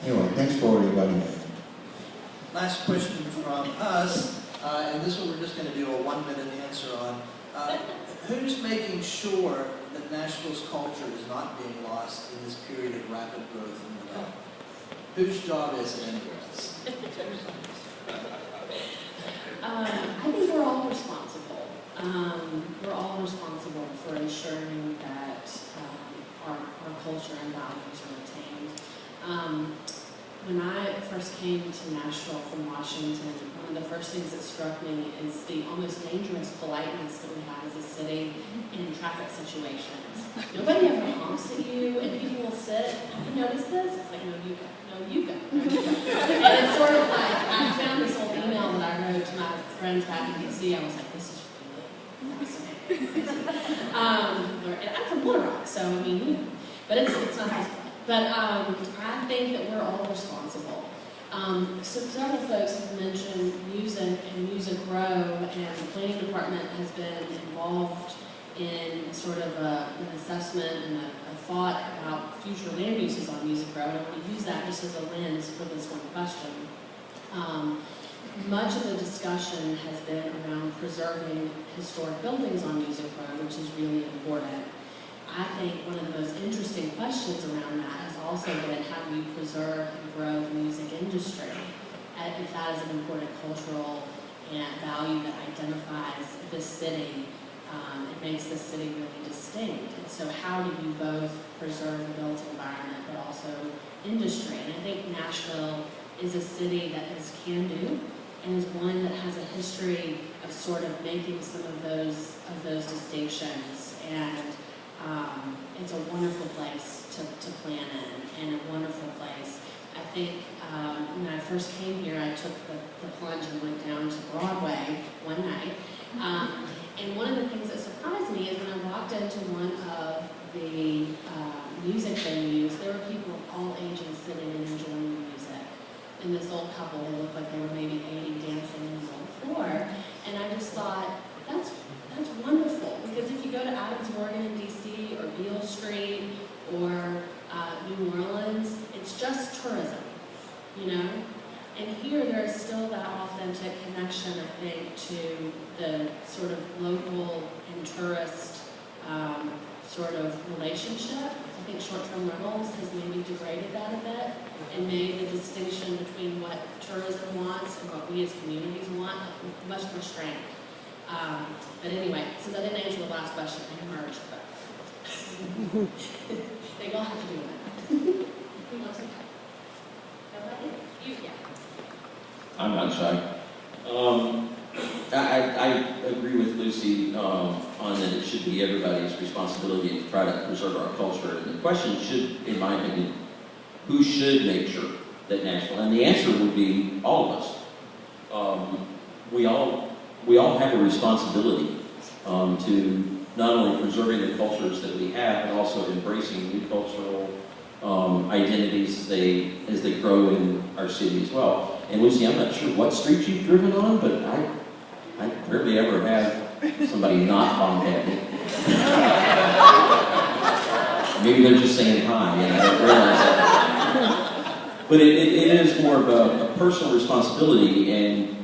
Anyway, thanks for inviting me. Last question from us, and this one we're just going to do a 1-minute answer on. Who's making sure that Nashville's culture is not being lost in this period of rapid growth and development? Whose job is it anyways? I think we're all responsible. We're all responsible for ensuring that our culture and values are retained. When I first came to Nashville from Washington, one of the first things that struck me is the almost dangerous politeness that we have as a city in traffic situations. Nobody ever honks at you, and people will sit. Have you noticed this? It's like, no, you go. No, you go. No, you go. And it's sort of like, I found this old email that I wrote to my friends back in D.C. I was like, this is really fascinating. And I'm from Little Rock, so I mean, you know, but it's not this. But I think that we're all responsible. So several folks have mentioned music and Music Row, and the planning department has been involved in sort of an assessment and a thought about future land uses on Music Row. And I want to use that just as a lens for this one question. Much of the discussion has been around preserving historic buildings on Music Row, which is really important. I think one of the most interesting questions around that has also been how do you preserve and grow the music industry? If that is an important cultural and value that identifies this city, it makes this city really distinct. And so how do you both preserve the built environment but also industry? And I think Nashville is a city that is can-do and is one that has a history of sort of making some of those distinctions. And it's a wonderful place to plan in, and a wonderful place. I think when I first came here, I took the plunge and went down to Broadway one night. And one of the things that surprised me is when I walked into one of the music venues, there were people of all ages sitting and enjoying the music. And this old couple, they looked like they were maybe 80, dancing on the floor. And I just thought, that's wonderful. Because if you go to Adams Morgan in DC or Beale Street or New Orleans, it's just tourism, you know? And here there is still that authentic connection, I think, to the sort of local and tourist sort of relationship. I think short-term rentals has maybe degraded that a bit and made the distinction between what tourism wants and what we as communities want much more strained. But anyway, since I didn't answer the last question, I emerged, but they all have to do that. Who else? You, yeah. I'm not shy. I agree with Lucy on that it should be everybody's responsibility to try to preserve our culture. And the question should, in my opinion, who should make sure that Nashville? And the answer would be all of us. We all have a responsibility to not only preserving the cultures that we have, but also embracing new cultural identities as they grow in our city as well. And Lucy, I'm not sure what street you've driven on, but I rarely ever have somebody not bombhead me. Maybe they're just saying hi, and I don't realize that. But it is more of a personal responsibility, and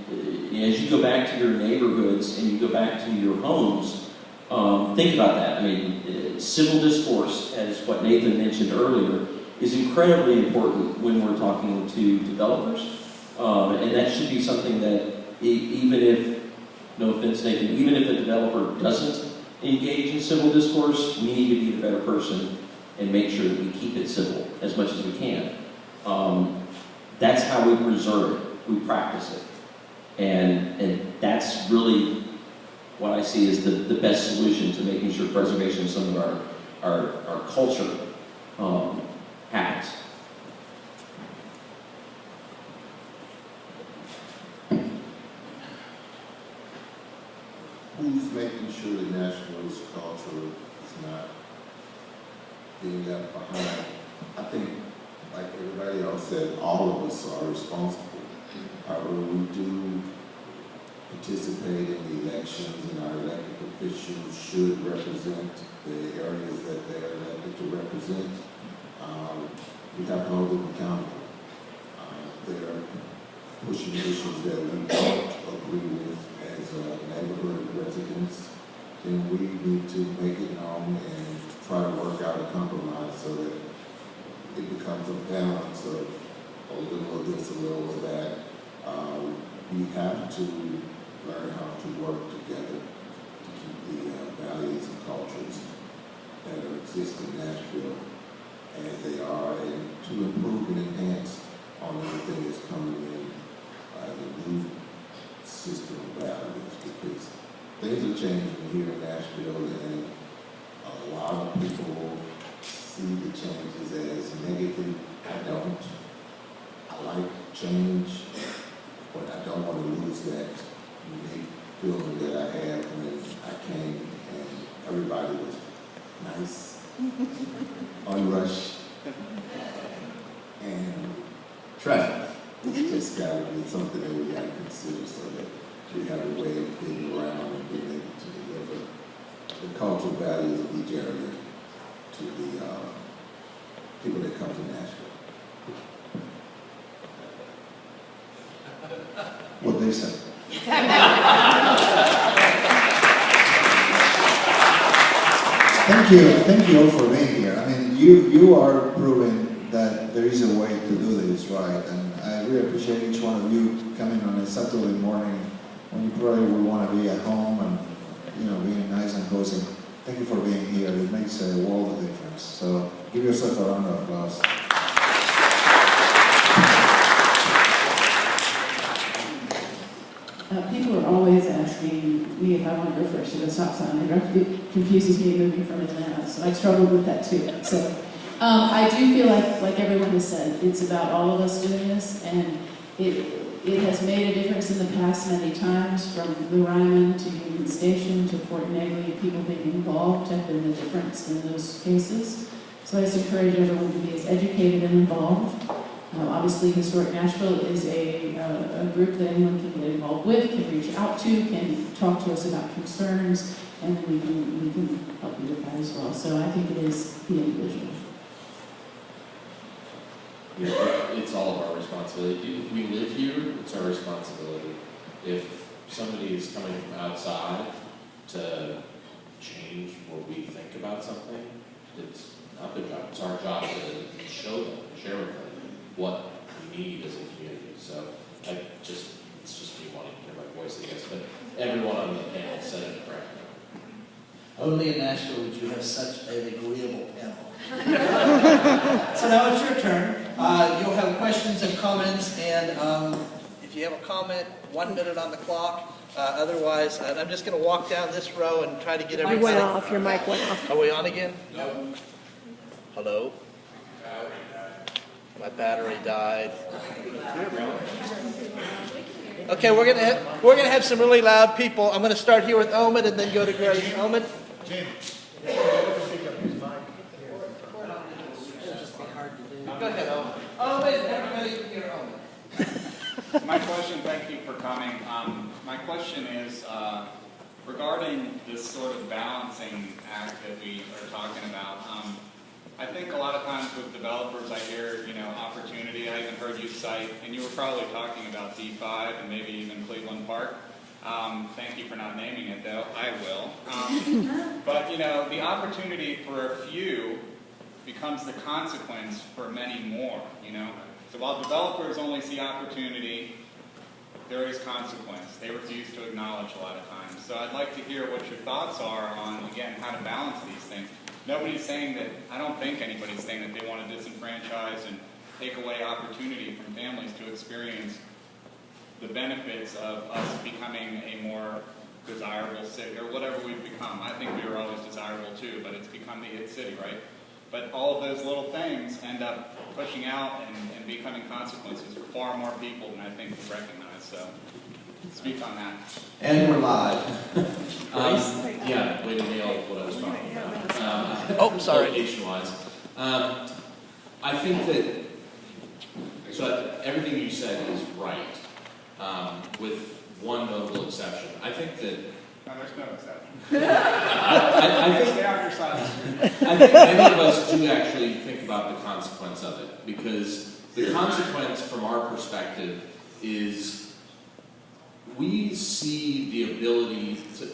as you go back to your neighborhoods and you go back to your homes, think about that. I mean, civil discourse, as what Nathan mentioned earlier, is incredibly important when we're talking to developers. And that should be something that even if, no offense Nathan, even if the developer doesn't engage in civil discourse, we need to be the better person and make sure that we keep it civil as much as we can. That's how we preserve it. We practice it. And that's really what I see as the best solution to making sure preservation of some of our culture happens. Who's making sure that Nashville's culture is not being left behind? I think, like everybody else said, all of us are responsible. However, we do participate in the elections, and our elected officials should represent the areas that they're elected to represent. We have to hold them accountable. They're pushing issues that we don't agree with as neighborhood residents, then we need to make it known and try to work out a compromise so that it becomes a balance of a little of this, a little of that. We have to learn how to work together to keep the values and cultures that exist in Nashville as they are, and to improve and enhance on everything that's coming in the new system of values, because things are changing here in Nashville, and a lot of people see the changes as negative. I don't. I like change, but I don't want to lose that unique feeling that I had when I came and everybody was nice, unrushed, and traffic. It's just got to be something that we got to consider so that we have a way of getting around and being able to deliver the cultural values of each area to the people that come to Nashville. What they say. Thank you all for being here. I mean, you are proving that there is a way to do this right, and I really appreciate each one of you coming on a Saturday morning when you probably would want to be at home and, you know, being nice and cozy. Thank you for being here. It makes a world of difference. So give yourself a round of applause. People are always asking me if I want to go first to the stop sign. It confuses me moving from Atlanta, so I struggled with that too. So I do feel like everyone has said, it's about all of us doing this, and it has made a difference in the past many times, from the Ryman to Union Station to Fort Negley. People being involved have been the difference in those cases. So I just encourage everyone to be as educated and involved. Obviously, Historic Nashville is a group that anyone can get involved with, can reach out to, can talk to us about concerns, and then we can help you with that as well. So I think it is the individual. Yeah, it's all of our responsibility. If we live here, it's our responsibility. If somebody is coming from outside to change what we think about something, it's not their job. It's our job to show them, share with them what we need as a community. So it's just me wanting to hear my voice, I guess. But everyone on the panel said it correctly. Only in Nashville would you have such an agreeable panel. So now it's your turn. You'll have questions and comments, and if you have a comment, 1 minute on the clock. Otherwise, I'm just going to walk down this row and try to get everybody. You went off, your mic went off. Are we on again? No. Hello? My battery died. Okay, we're gonna have some really loud people. I'm gonna start here with Omid and then go to Grace. Omid. Jim. Go ahead, Omid. Omid, everybody can hear Omid. My question, thank you for coming. My question is regarding this sort of balancing act that we are talking about. I think a lot of times with developers, I hear, opportunity. I even heard you cite, and you were probably talking about D5 and maybe even Cleveland Park. Thank you for not naming it, though. I will. But, the opportunity for a few becomes the consequence for many more, So while developers only see opportunity, there is consequence. They refuse to acknowledge a lot of times. So I'd like to hear what your thoughts are on, again, how to balance these things. Nobody's saying that, I don't think anybody's saying that they want to disenfranchise and take away opportunity from families to experience the benefits of us becoming a more desirable city, or whatever we've become. I think we were always desirable too, but it's become the hit city, right? But all of those little things end up pushing out and becoming consequences for far more people than I think we recognize. So speak on that. And we're live. Yeah, way to nail what I was talking about. Sorry. Location-wise. I think that, so everything you said is right, with one notable exception. I think that... No, there's no exception. I think, stay off your side. I think many of us do actually think about the consequence of it, because the consequence from our perspective is we see the ability to...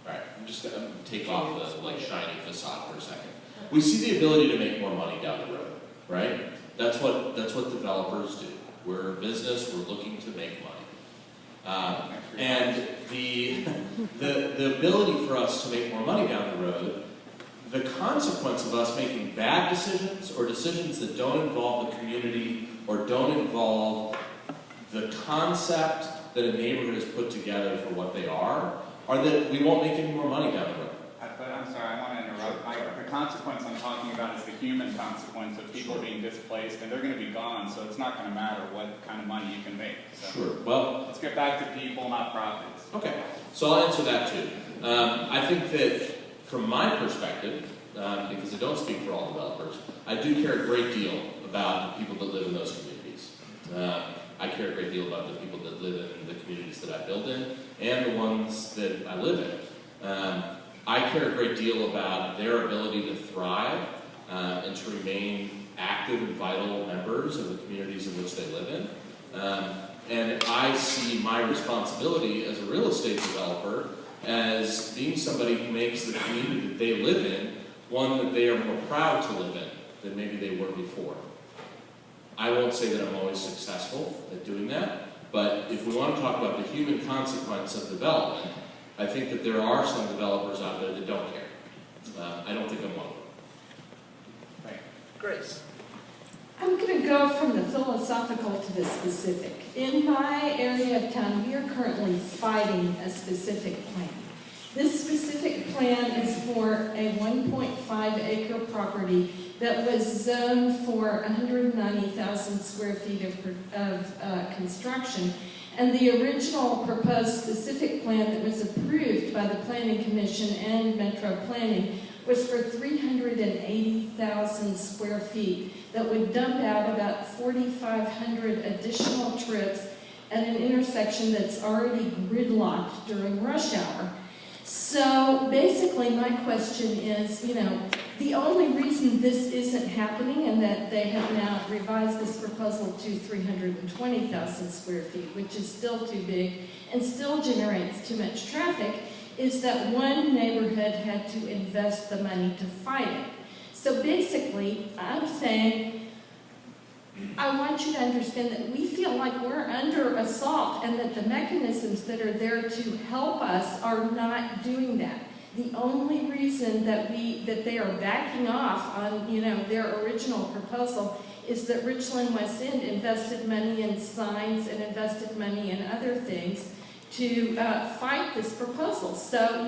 Alright, I'm just going to take off the shiny facade for a second. We see the ability to make more money down the road, right? That's what developers do. We're a business, we're looking to make money. And the ability for us to make more money down the road, the consequence of us making bad decisions or decisions that don't involve the community or don't involve the concept that a neighborhood has put together for what they are that we won't make any more money down the road. But I'm sorry, I want to interrupt. The consequence I'm talking about is the human consequence of people being displaced, and they're going to be gone, so it's not going to matter what kind of money you can make. So Sure. Well, let's get back to people, not profits. Okay, so I'll answer that too. I think that from my perspective, because I don't speak for all developers, I do care a great deal about the people that live in those communities. I care a great deal about the people that live in the communities that I build in and the ones that I live in. I care a great deal about their ability to thrive and to remain active and vital members of the communities in which they live in. And I see my responsibility as a real estate developer as being somebody who makes the community that they live in one that they are more proud to live in than maybe they were before. I won't say that I'm always successful at doing that, but if we want to talk about the human consequence of development, I think that there are some developers out there that don't care. I don't think I'm one of them. Right. Grace. I'm going to go from the philosophical to the specific. In my area of town, we are currently fighting a specific plan. This specific plan is for a 1.5 acre property that was zoned for 190,000 square feet of construction. And the original proposed specific plan that was approved by the Planning Commission and Metro Planning was for 380,000 square feet that would dump out about 4,500 additional trips at an intersection that's already gridlocked during rush hour. So basically my question is, the only reason this isn't happening and that they have now revised this proposal to 320,000 square feet, which is still too big and still generates too much traffic, is that one neighborhood had to invest the money to fight it. So basically, I'm saying, I want you to understand that we feel like we're under assault and that the mechanisms that are there to help us are not doing that. The only reason that they are backing off on their original proposal is that Richland West End invested money in signs and invested money in other things to fight this proposal. So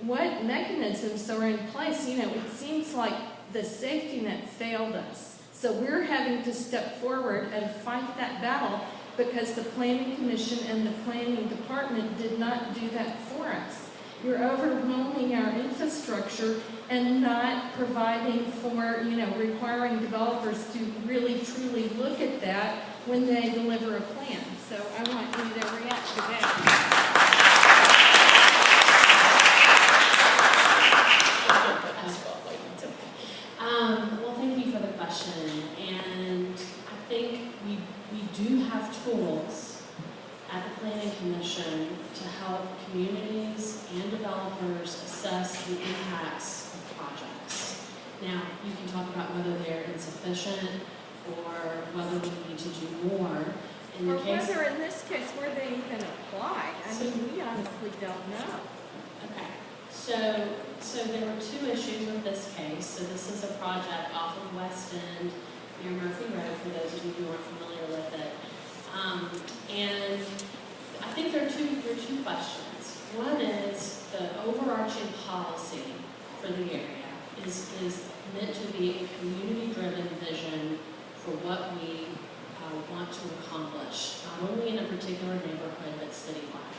what mechanisms are in place? It seems like the safety net failed us. So we're having to step forward and fight that battle because the Planning Commission and the Planning Department did not do that for us. You're overwhelming our infrastructure and not providing for, requiring developers to really truly look at that when they deliver a plan. So I want you to react to that. Well, thank you for the question, and I think we do have tools at the Planning Commission to help communities and developers assess the impacts of projects. Now, you can talk about whether they're insufficient or whether we need to do more. In Or the case, whether in this case where they even apply. We honestly don't know. okay. So there were two issues with this case. So this is a project off of West End near Murphy Road, for those of you who aren't familiar with it. And I think there are two questions. One is the overarching policy for the area is meant to be a community-driven vision for what we want to accomplish, not only in a particular neighborhood, but citywide.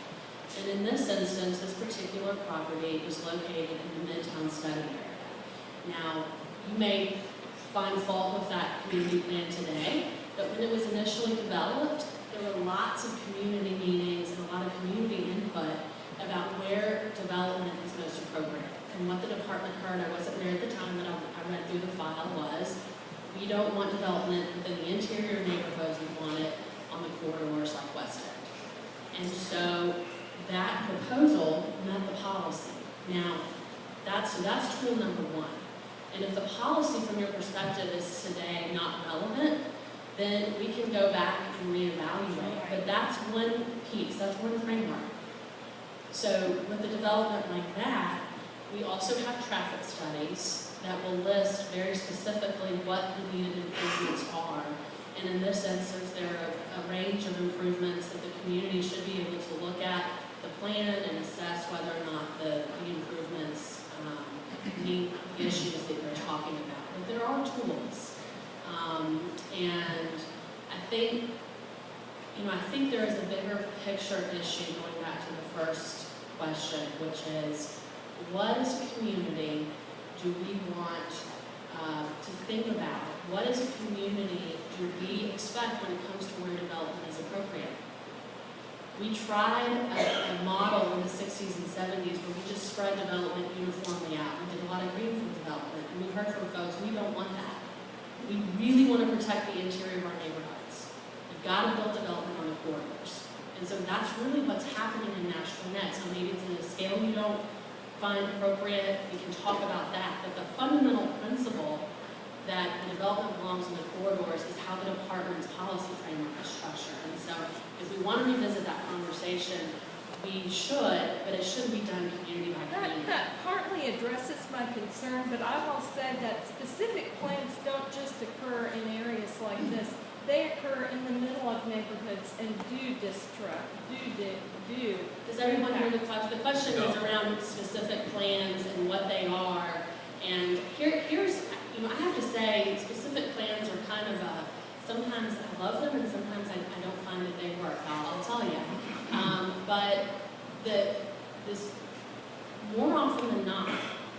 And in this instance, this particular property is located in the Midtown study area. Now, you may find fault with that community plan today, but when it was initially developed, there were lots of community meetings and a lot of community input about where development is most appropriate. And what the department heard, I wasn't there at the time that I read through the file, was we don't want development within the interior neighborhoods, we want it on the corridors like West End. And so that proposal met the policy. Now, that's tool number one. And if the policy from your perspective is today not relevant, then we can go back and reevaluate. But that's one piece, that's one framework. So with a development like that, we also have traffic studies that will list very specifically what the needed improvements are. And in this instance, there are a range of improvements that the community should be able to look at the plan and assess whether or not the improvements meet the issues that they're talking about. But there are tools. And I think there is a bigger picture issue going back to the first question, which is, what as a community do we want to think about? What as a community do we expect when it comes to where development is appropriate? We tried a model in the 60s and 70s where we just spread development uniformly out. We did a lot of greenfield development, and we heard from folks, we don't want that. We really want to protect the interior of our neighborhoods. You've got to build development on the corridors. And so that's really what's happening in Nashville next. So maybe it's in a scale you don't find appropriate, we can talk about that. But the fundamental principle that the development belongs in the corridors is how the department's policy framework is structured. And so if we want to revisit that conversation, we should, but it should be done community by community. That partly addresses my concern, but I will say that specific plans don't just occur in areas like this. They occur in the middle of neighborhoods and do disrupt, do. Does everyone hear the question? The question is around specific plans and what they are. And here's, I have to say, specific plans are kind of sometimes I love them and sometimes I don't find that they work. I'll tell you. But this more often than not,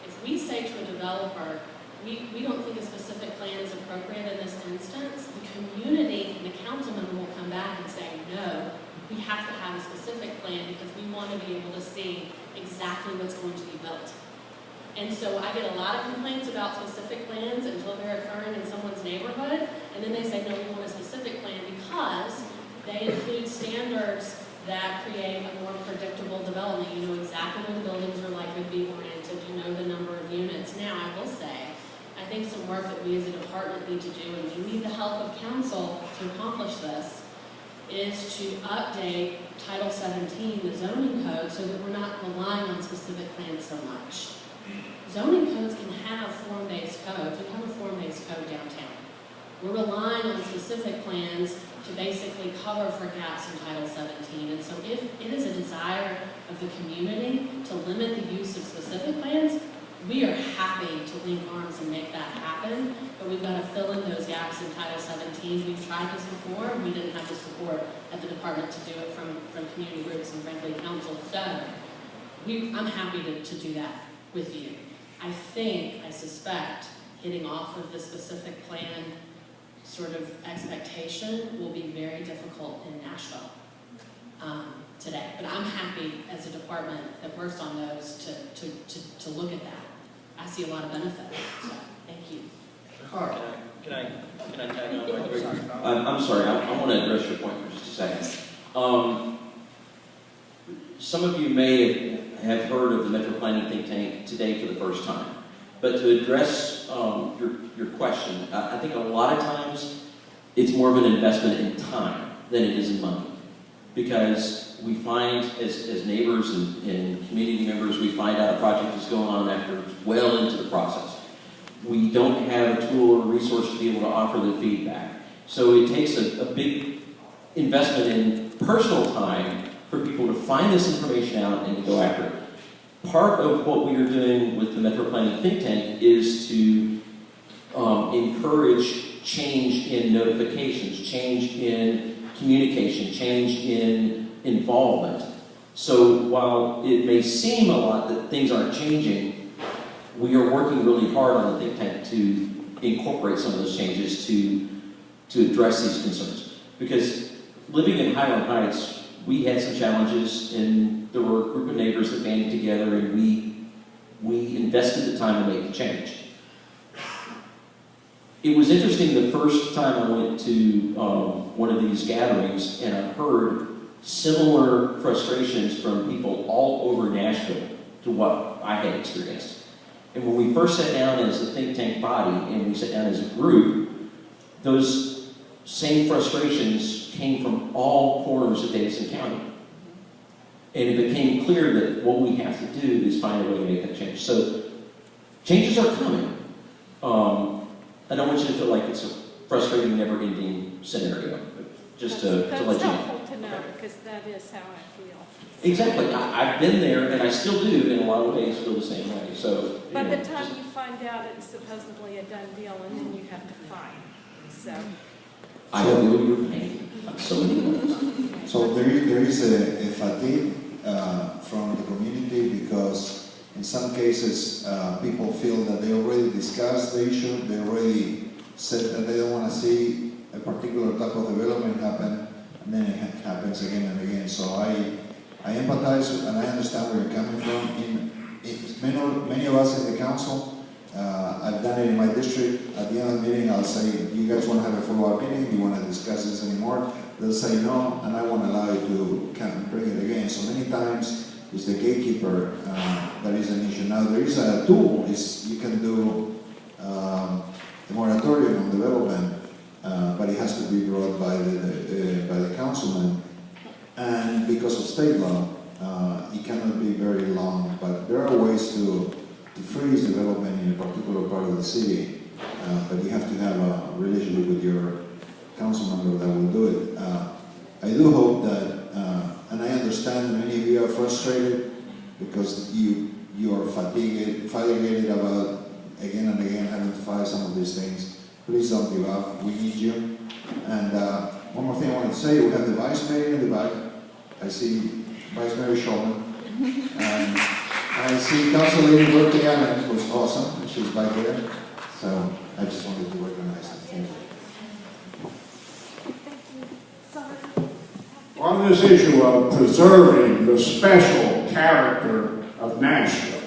if we say to a developer, we don't think a specific plan is appropriate in this instance, the community and the councilman will come back and say, no, we have to have a specific plan because we want to be able to see exactly what's going to be built. And so I get a lot of complaints about specific plans until they're occurring in someone's neighborhood, and then they say, no, we want a specific plan because they include standards that create a more predictable development. You know exactly where the buildings are likely to be oriented. You know the number of units. Now, I will say, I think some work that we as a department need to do, and we need the help of council to accomplish this, is to update Title 17, the zoning code, so that we're not relying on specific plans so much. Zoning codes can have form-based codes. We have a form-based code downtown. We're relying on specific plans to basically cover for gaps in Title 17. And so if it is a desire of the community to limit the use of specific plans, we are happy to link arms and make that happen, but we've got to fill in those gaps in Title 17. We've tried this before, and we didn't have the support at the department to do it from community groups and frankly council. So I'm happy to do that with you. I suspect getting off of the specific plan sort of expectation will be very difficult in Nashville today. But I'm happy as a department that works on those to look at that. I see a lot of benefit. So thank you. Carl. Can I tag on right quick? I'm sorry, I want to address your point for just a second. Some of you may have heard of the Metro Planning Think Tank today for the first time. But to address your question, I think a lot of times it's more of an investment in time than it is in money. Because we find, as neighbors and community members, we find out a project is going on after it's well into the process. We don't have a tool or a resource to be able to offer the feedback. So it takes a big investment in personal time for people to find this information out and to go after it. Part of what we are doing with the Metro Planning Think Tank is to encourage change in notifications, change in communication, change in involvement. So while it may seem a lot that things aren't changing, we are working really hard on the think tank to incorporate some of those changes to address these concerns. Because living in Highland Heights, we had some challenges, and there were a group of neighbors that banded together, and we invested the time to make the change. It was interesting the first time I went to one of these gatherings, and I heard similar frustrations from people all over Nashville to what I had experienced. And when we first sat down as a think tank body, and we sat down as a group, those same frustrations came from all corners of Davidson County. And it became clear that what we have to do is find a way to make that change. So changes are coming. I don't want you to feel like it's a frustrating, never-ending scenario, but just to let you know. That's helpful to know, because that is how I feel. Exactly. I've been there, and I still do, in a lot of ways, feel the same way. So By the time you find out it's supposedly a done deal, and then you have to fight. So I feel your pain on so many levels. So there is a fatigue from the community, because in some cases people feel that they already discussed the issue, they already said that they don't want to see a particular type of development happen, and then it happens again and again. So I empathize and I understand where you're coming from. Many of us in the council, I've done it in my district. At the end of the meeting, I'll say, you guys want to have a follow-up meeting? Do you want to discuss this anymore? The they'll say no, and I won't allow you to come bring it again. So many times it's the gatekeeper that is an issue. Now there is a tool, is you can do a moratorium on development, but it has to be brought by the councilman. And because of state law, it cannot be very long, but there are ways to freeze development in a particular part of the city, but you have to have a relationship with your council member that will do it. I do hope that, and I understand that many of you are frustrated because you are fatigued about again and again having to fight some of these things. Please don't give up. We need you. And one more thing I want to say, we have the Vice Mayor in the back. I see Vice Mayor Shulman. And I see Council Lady Berkeley Allen, who's awesome. She's back there. So I just wanted to recognize that. Thank you. On this issue of preserving the special character of Nashville,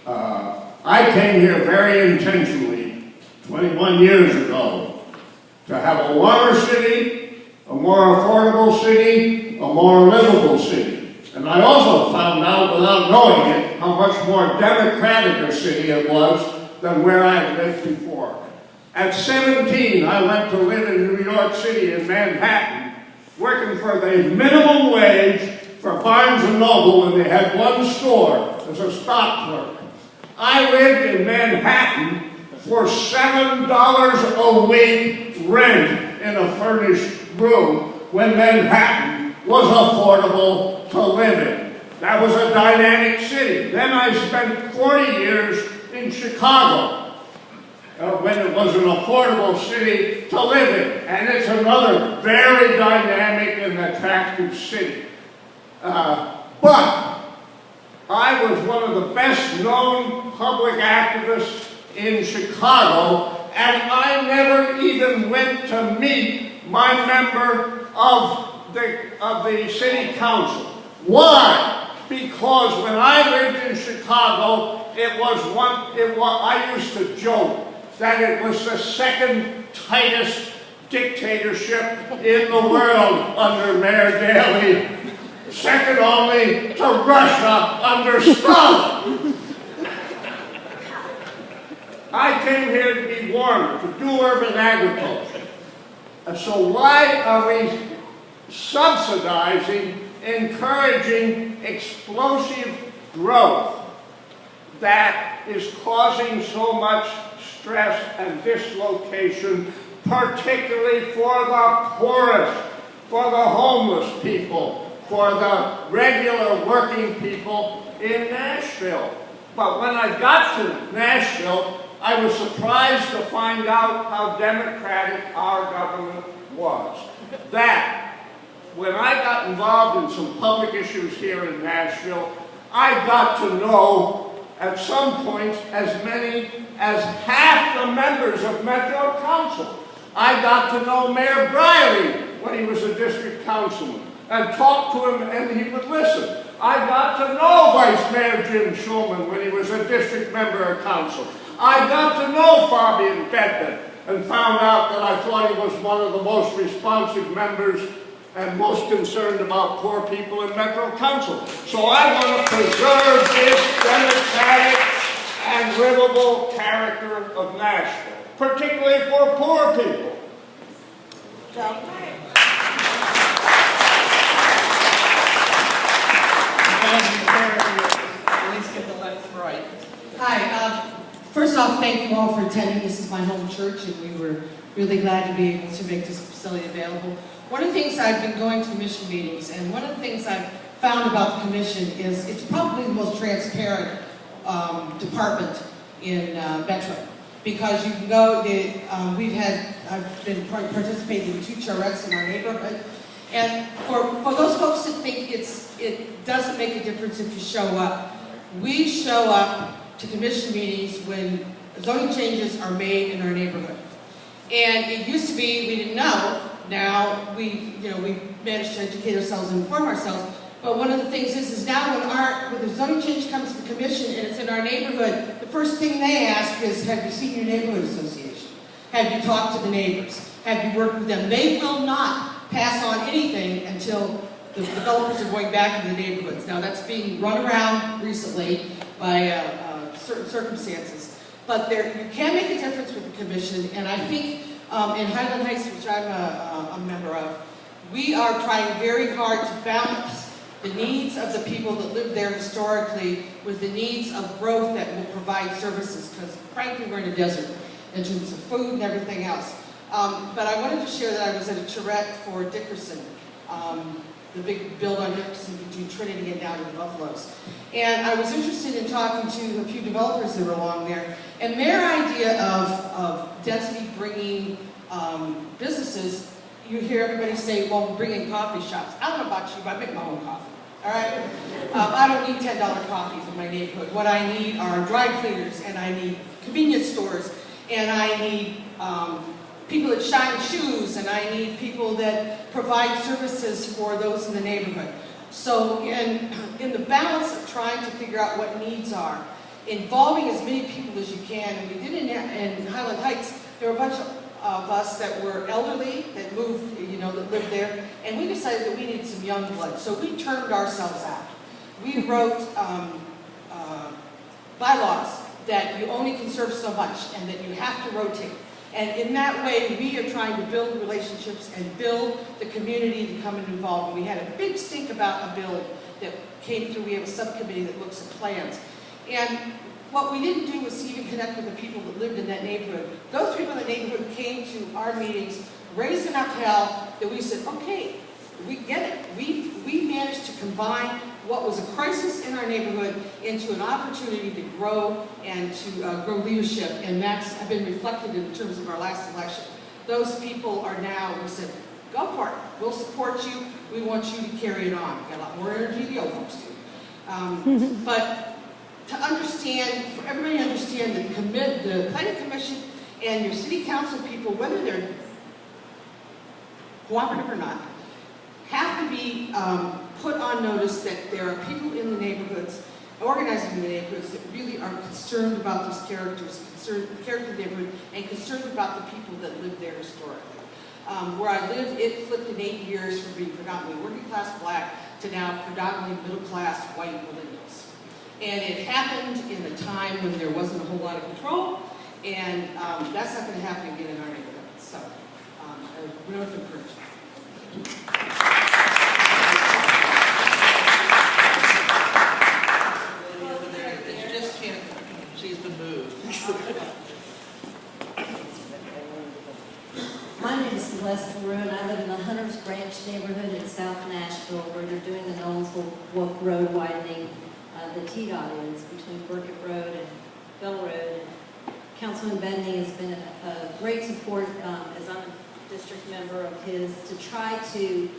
I came here very intentionally 21 years ago to have a warmer city, a more affordable city, a more livable city. And I also found out, without knowing it, how much more democratic a city it was than where I had lived before. At 17, I went to live in New York City in Manhattan, working for the minimum wage for Barnes & Noble when they had one store as a stock clerk. I lived in Manhattan for $7 a week rent in a furnished room when Manhattan was affordable to live in. That was a dynamic city. Then I spent 40 years in Chicago when it was an affordable city to live in. And it's another very dynamic and attractive city. But I was one of the best known public activists in Chicago, and I never even went to meet my member of the city council. Why? Because when I lived in Chicago, I used to joke that it was the second tightest dictatorship in the world under Mayor Daley, second only to Russia under Stalin. I came here to be warmer, to do urban agriculture. And so why are we subsidizing, encouraging explosive growth that is causing so much stress and dislocation, particularly for the poorest, for the homeless people, for the regular working people in Nashville? But when I got to Nashville, I was surprised to find out how democratic our government was. That when I got involved in some public issues here in Nashville, I got to know at some point as many as half the members of Metro Council. I got to know Mayor Briley when he was a district councilman and talked to him and he would listen. I got to know Vice Mayor Jim Shulman when he was a district member of council. I got to know Fabian Bedman and found out that I thought he was one of the most responsive members and most concerned about poor people in Metro Council. So I want to preserve this democratic and livable character of Nashville, particularly for poor people. Hi, first off, thank you all for attending. This is my home church, and we were really glad to be able to make this facility available. One of the things I've been going to commission meetings, and one of the things I've found about the commission is it's probably the most transparent department in Metro. Because you can go, I've been participating in 2 charrettes in our neighborhood, and for those folks that think it doesn't make a difference if you show up, we show up to commission meetings when zoning changes are made in our neighborhood. And it used to be we didn't know. Now we manage to educate ourselves and inform ourselves. But one of the things is now when the zoning change comes to the commission and it's in our neighborhood, the first thing they ask is, have you seen your neighborhood association? Have you talked to the neighbors? Have you worked with them? They will not pass on anything until the developers are going back into the neighborhoods. Now, that's being run around recently by certain circumstances. But you can make a difference with the commission, and I think in Highland Heights, which I'm a member of, we are trying very hard to balance the needs of the people that live there historically with the needs of growth that will provide services, because frankly, we're in a desert in terms of food and everything else. But I wanted to share that I was at a charrette for Dickerson, the big build on Dickerson between Trinity and down in the Buffaloes. And I was interested in talking to a few developers that were along there, and their idea of density bringing businesses, you hear everybody say, well, we're bringing coffee shops. I don't know about you, but I make my own coffee, all right? I don't need $10 coffees in my neighborhood. What I need are dry cleaners, and I need convenience stores, and I need people that shine shoes, and I need people that provide services for those in the neighborhood. So in the balance of trying to figure out what needs are, involving as many people as you can, and we did in Highland Heights, there were a bunch of us that were elderly, that moved, that lived there, and we decided that we needed some young blood. So we turned ourselves out. We wrote bylaws that you only can serve so much and that you have to rotate. And in that way, we are trying to build relationships and build the community to come and involve. And we had a big stink about a bill that came through. We have a subcommittee that looks at plans. And what we didn't do was even connect with the people that lived in that neighborhood. Those people in the neighborhood came to our meetings, raised enough hell that we said, okay, we get it. We managed to combine what was a crisis in our neighborhood into an opportunity to grow and to grow leadership. And that's been reflected in terms of our last election. Those people are now, we said, go for it. We'll support you. We want you to carry it on. Got a lot more energy than the old folks do. But to understand, for everybody to understand that the planning commission and your city council people, whether they're cooperative or not, have to be put on notice that there are people in the neighborhoods, organizing in the neighborhoods, that really are concerned about these characters, the character of the neighborhood, and concerned about the people that live there historically. Where I live, it flipped in 8 years from being predominantly working class black to now predominantly middle class white millennials. And it happened in a time when there wasn't a whole lot of control, and that's not going to happen again in our neighborhood. So, we don't have to encourage that. She's been moved. My name is Celeste Maroon. I live in the Hunters Branch neighborhood in South Nashville, where they're doing the Nolensville Road widening. The T-dot is between Burkett Road and Bell Road. And Councilman Benny has been a great support, as I'm a district member of his, to try to.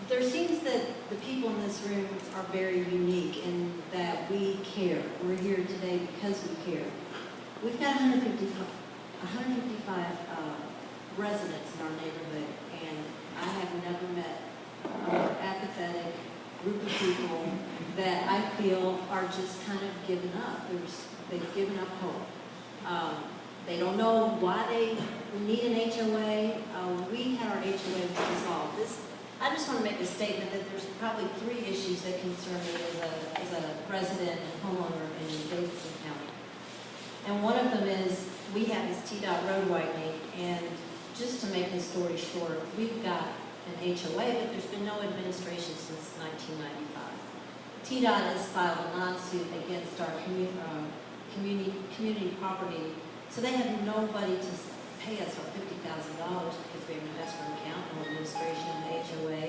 There seems that the people in this room are very unique in that we care. We're here today because we care. We've got 155 residents in our neighborhood, and I have never met a more apathetic group of people that I feel are just kind of giving up. They've given up hope. They don't know why they need an HOA. We had our HOA dissolved. I just want to make a statement that there's probably 3 issues that concern me as a resident and homeowner in Davidson County. And one of them is we have this T-dot road widening, and just to make the story short, we've got an HOA, but there's been no administration since 1995. T-dot has filed a non-suit against our community property, so they have nobody to pay us our $50,000 because we have an investment account, no administration in the HOA.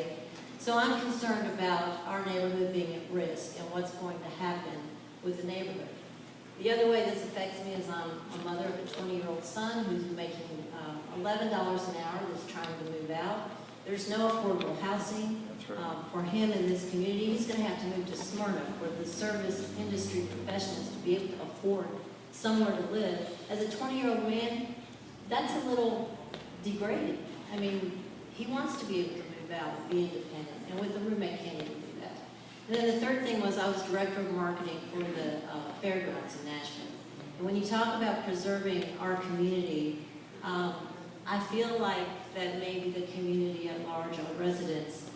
So I'm concerned about our neighborhood being at risk and what's going to happen with the neighborhood. The other way this affects me is I'm a mother of a 20-year-old son who's making $11 an hour that's trying to move out. There's no affordable housing for him in this community. He's going to have to move to Smyrna, where the service industry professionals to be able to afford somewhere to live. As a 20-year-old man, that's a little degrading. I mean, he wants to be able to move out and be independent, and with a roommate can't even do that. And then the third thing was I was director of marketing for the fairgrounds in Nashville. And when you talk about preserving our community, I feel like that maybe the community at large, our residents,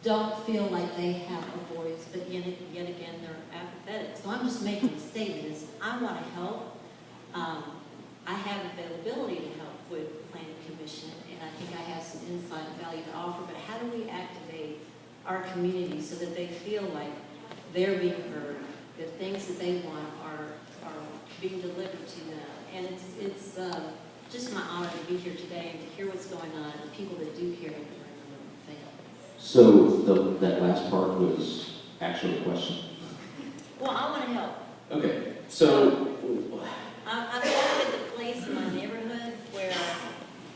don't feel like they have a voice, but yet again, they're apathetic. So I'm just making a statement, is I want to help. I have availability to help with planning commission, and I think I have some insight and value to offer, but how do we activate our community so that they feel like they're being heard, that things that they want are being delivered to them? And it's just my honor to be here today and to hear what's going on and the people that do care in the room. Thank you. So that last part was actually a question. Well, I want to help. Okay, so I'm at the place in my neighborhood where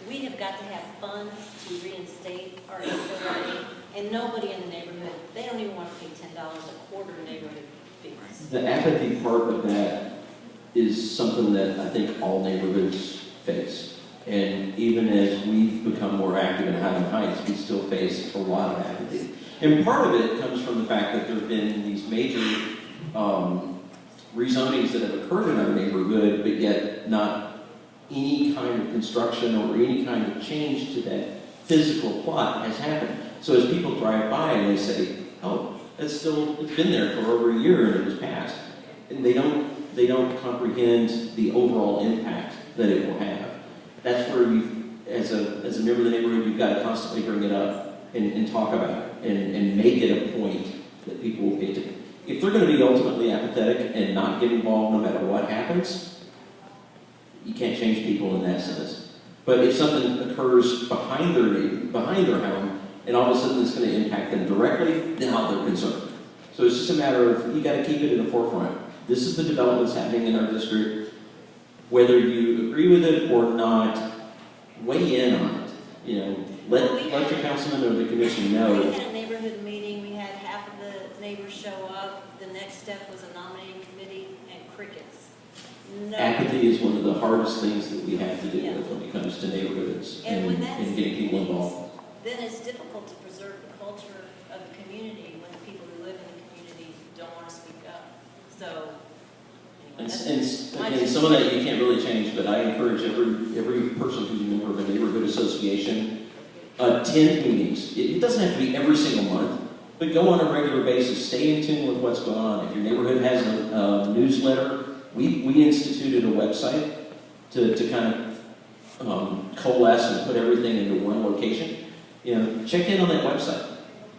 we have got to have funds to reinstate our HOA, and nobody in the neighborhood, they don't even want to pay $10 a quarter neighborhood fees. the apathy part of that is something that I think all neighborhoods face. And even as we've become more active in Highland Heights, we still face a lot of apathy. And part of it comes from the fact that there have been these major rezonings that have occurred in our neighborhood, but yet not any kind of construction or any kind of change to that physical plot has happened. So as people drive by and they say, oh, it's been there for over a year and it was passed. And they don't comprehend the overall impact that it will have. That's where as a member of the neighborhood, you've got to constantly bring it up and talk about it and make it a point that people will pay attention. If they're going to be ultimately apathetic and not get involved no matter what happens, you can't change people in that sense. But if something occurs behind their home, and all of a sudden it's going to impact them directly, now they're concerned. So it's just a matter of, you got to keep it in the forefront. This is the developments happening in our district. Whether you agree with it or not, weigh in on it. You know, let your councilman or the commission know. We had a neighborhood meeting, we had half of the neighbors show up. The next step was a nominating committee and crickets. No. Apathy is one of the hardest things that we have to deal with when it comes to neighborhoods and getting people involved. Then it's difficult to preserve the culture of the community when the people who live in the community don't want to speak up. So, and some of that you can't really change, but I encourage every person who's a member of a neighborhood association, attend meetings. It doesn't have to be every single month, but go on a regular basis. Stay in tune with what's going on. If your neighborhood has a newsletter, we instituted a website to kind of coalesce and put everything into one location. You know, check in on that website.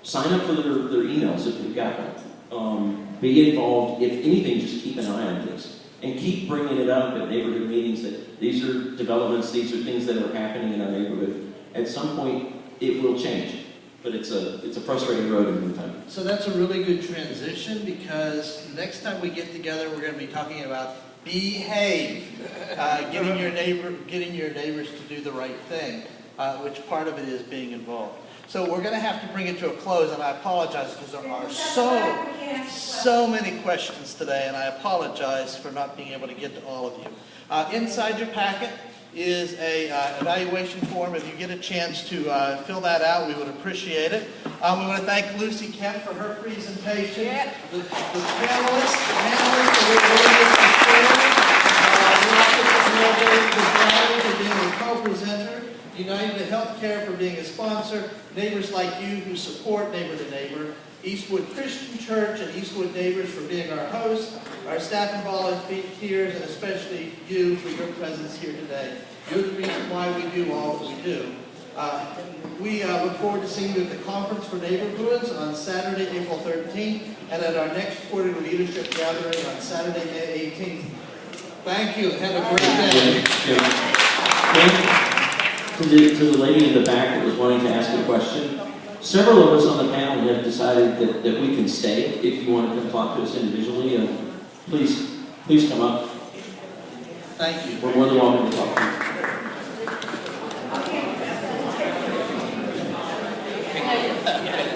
Sign up for their emails if you've got them. Be involved. If anything, just keep an eye on things. And keep bringing it up at neighborhood meetings that these are developments, these are things that are happening in our neighborhood. At some point, it will change. But it's a frustrating road in the meantime. So that's a really good transition, because next time we get together, we're going to be talking about behave, getting your neighbors to do the right thing, which part of it is being involved. So we're going to have to bring it to a close, and I apologize because there are so many questions today, and I apologize for not being able to get to all of you. Inside your packet is a evaluation form. If you get a chance to fill that out, we would appreciate it. We want to thank Lucy Kemp for her presentation. Yeah. The panelists for their willingness to share. For being a co-presenter. United to Healthcare for being a sponsor, neighbors like you who support Neighbor to Neighbor, Eastwood Christian Church and Eastwood Neighbors for being our host, our staff and volunteers, and especially you for your presence here today. You're the reason why we do all that we do. We look forward to seeing you at the Conference for Neighborhoods on Saturday, April 13th, and at our next quarterly leadership gathering on Saturday, May 18th. Thank you. Have a great day. To the lady in the back that was wanting to ask a question, several of us on the panel have decided that we can stay if you want to come talk to us individually. Please come up. Thank you. We're more than welcome to talk to you. Okay.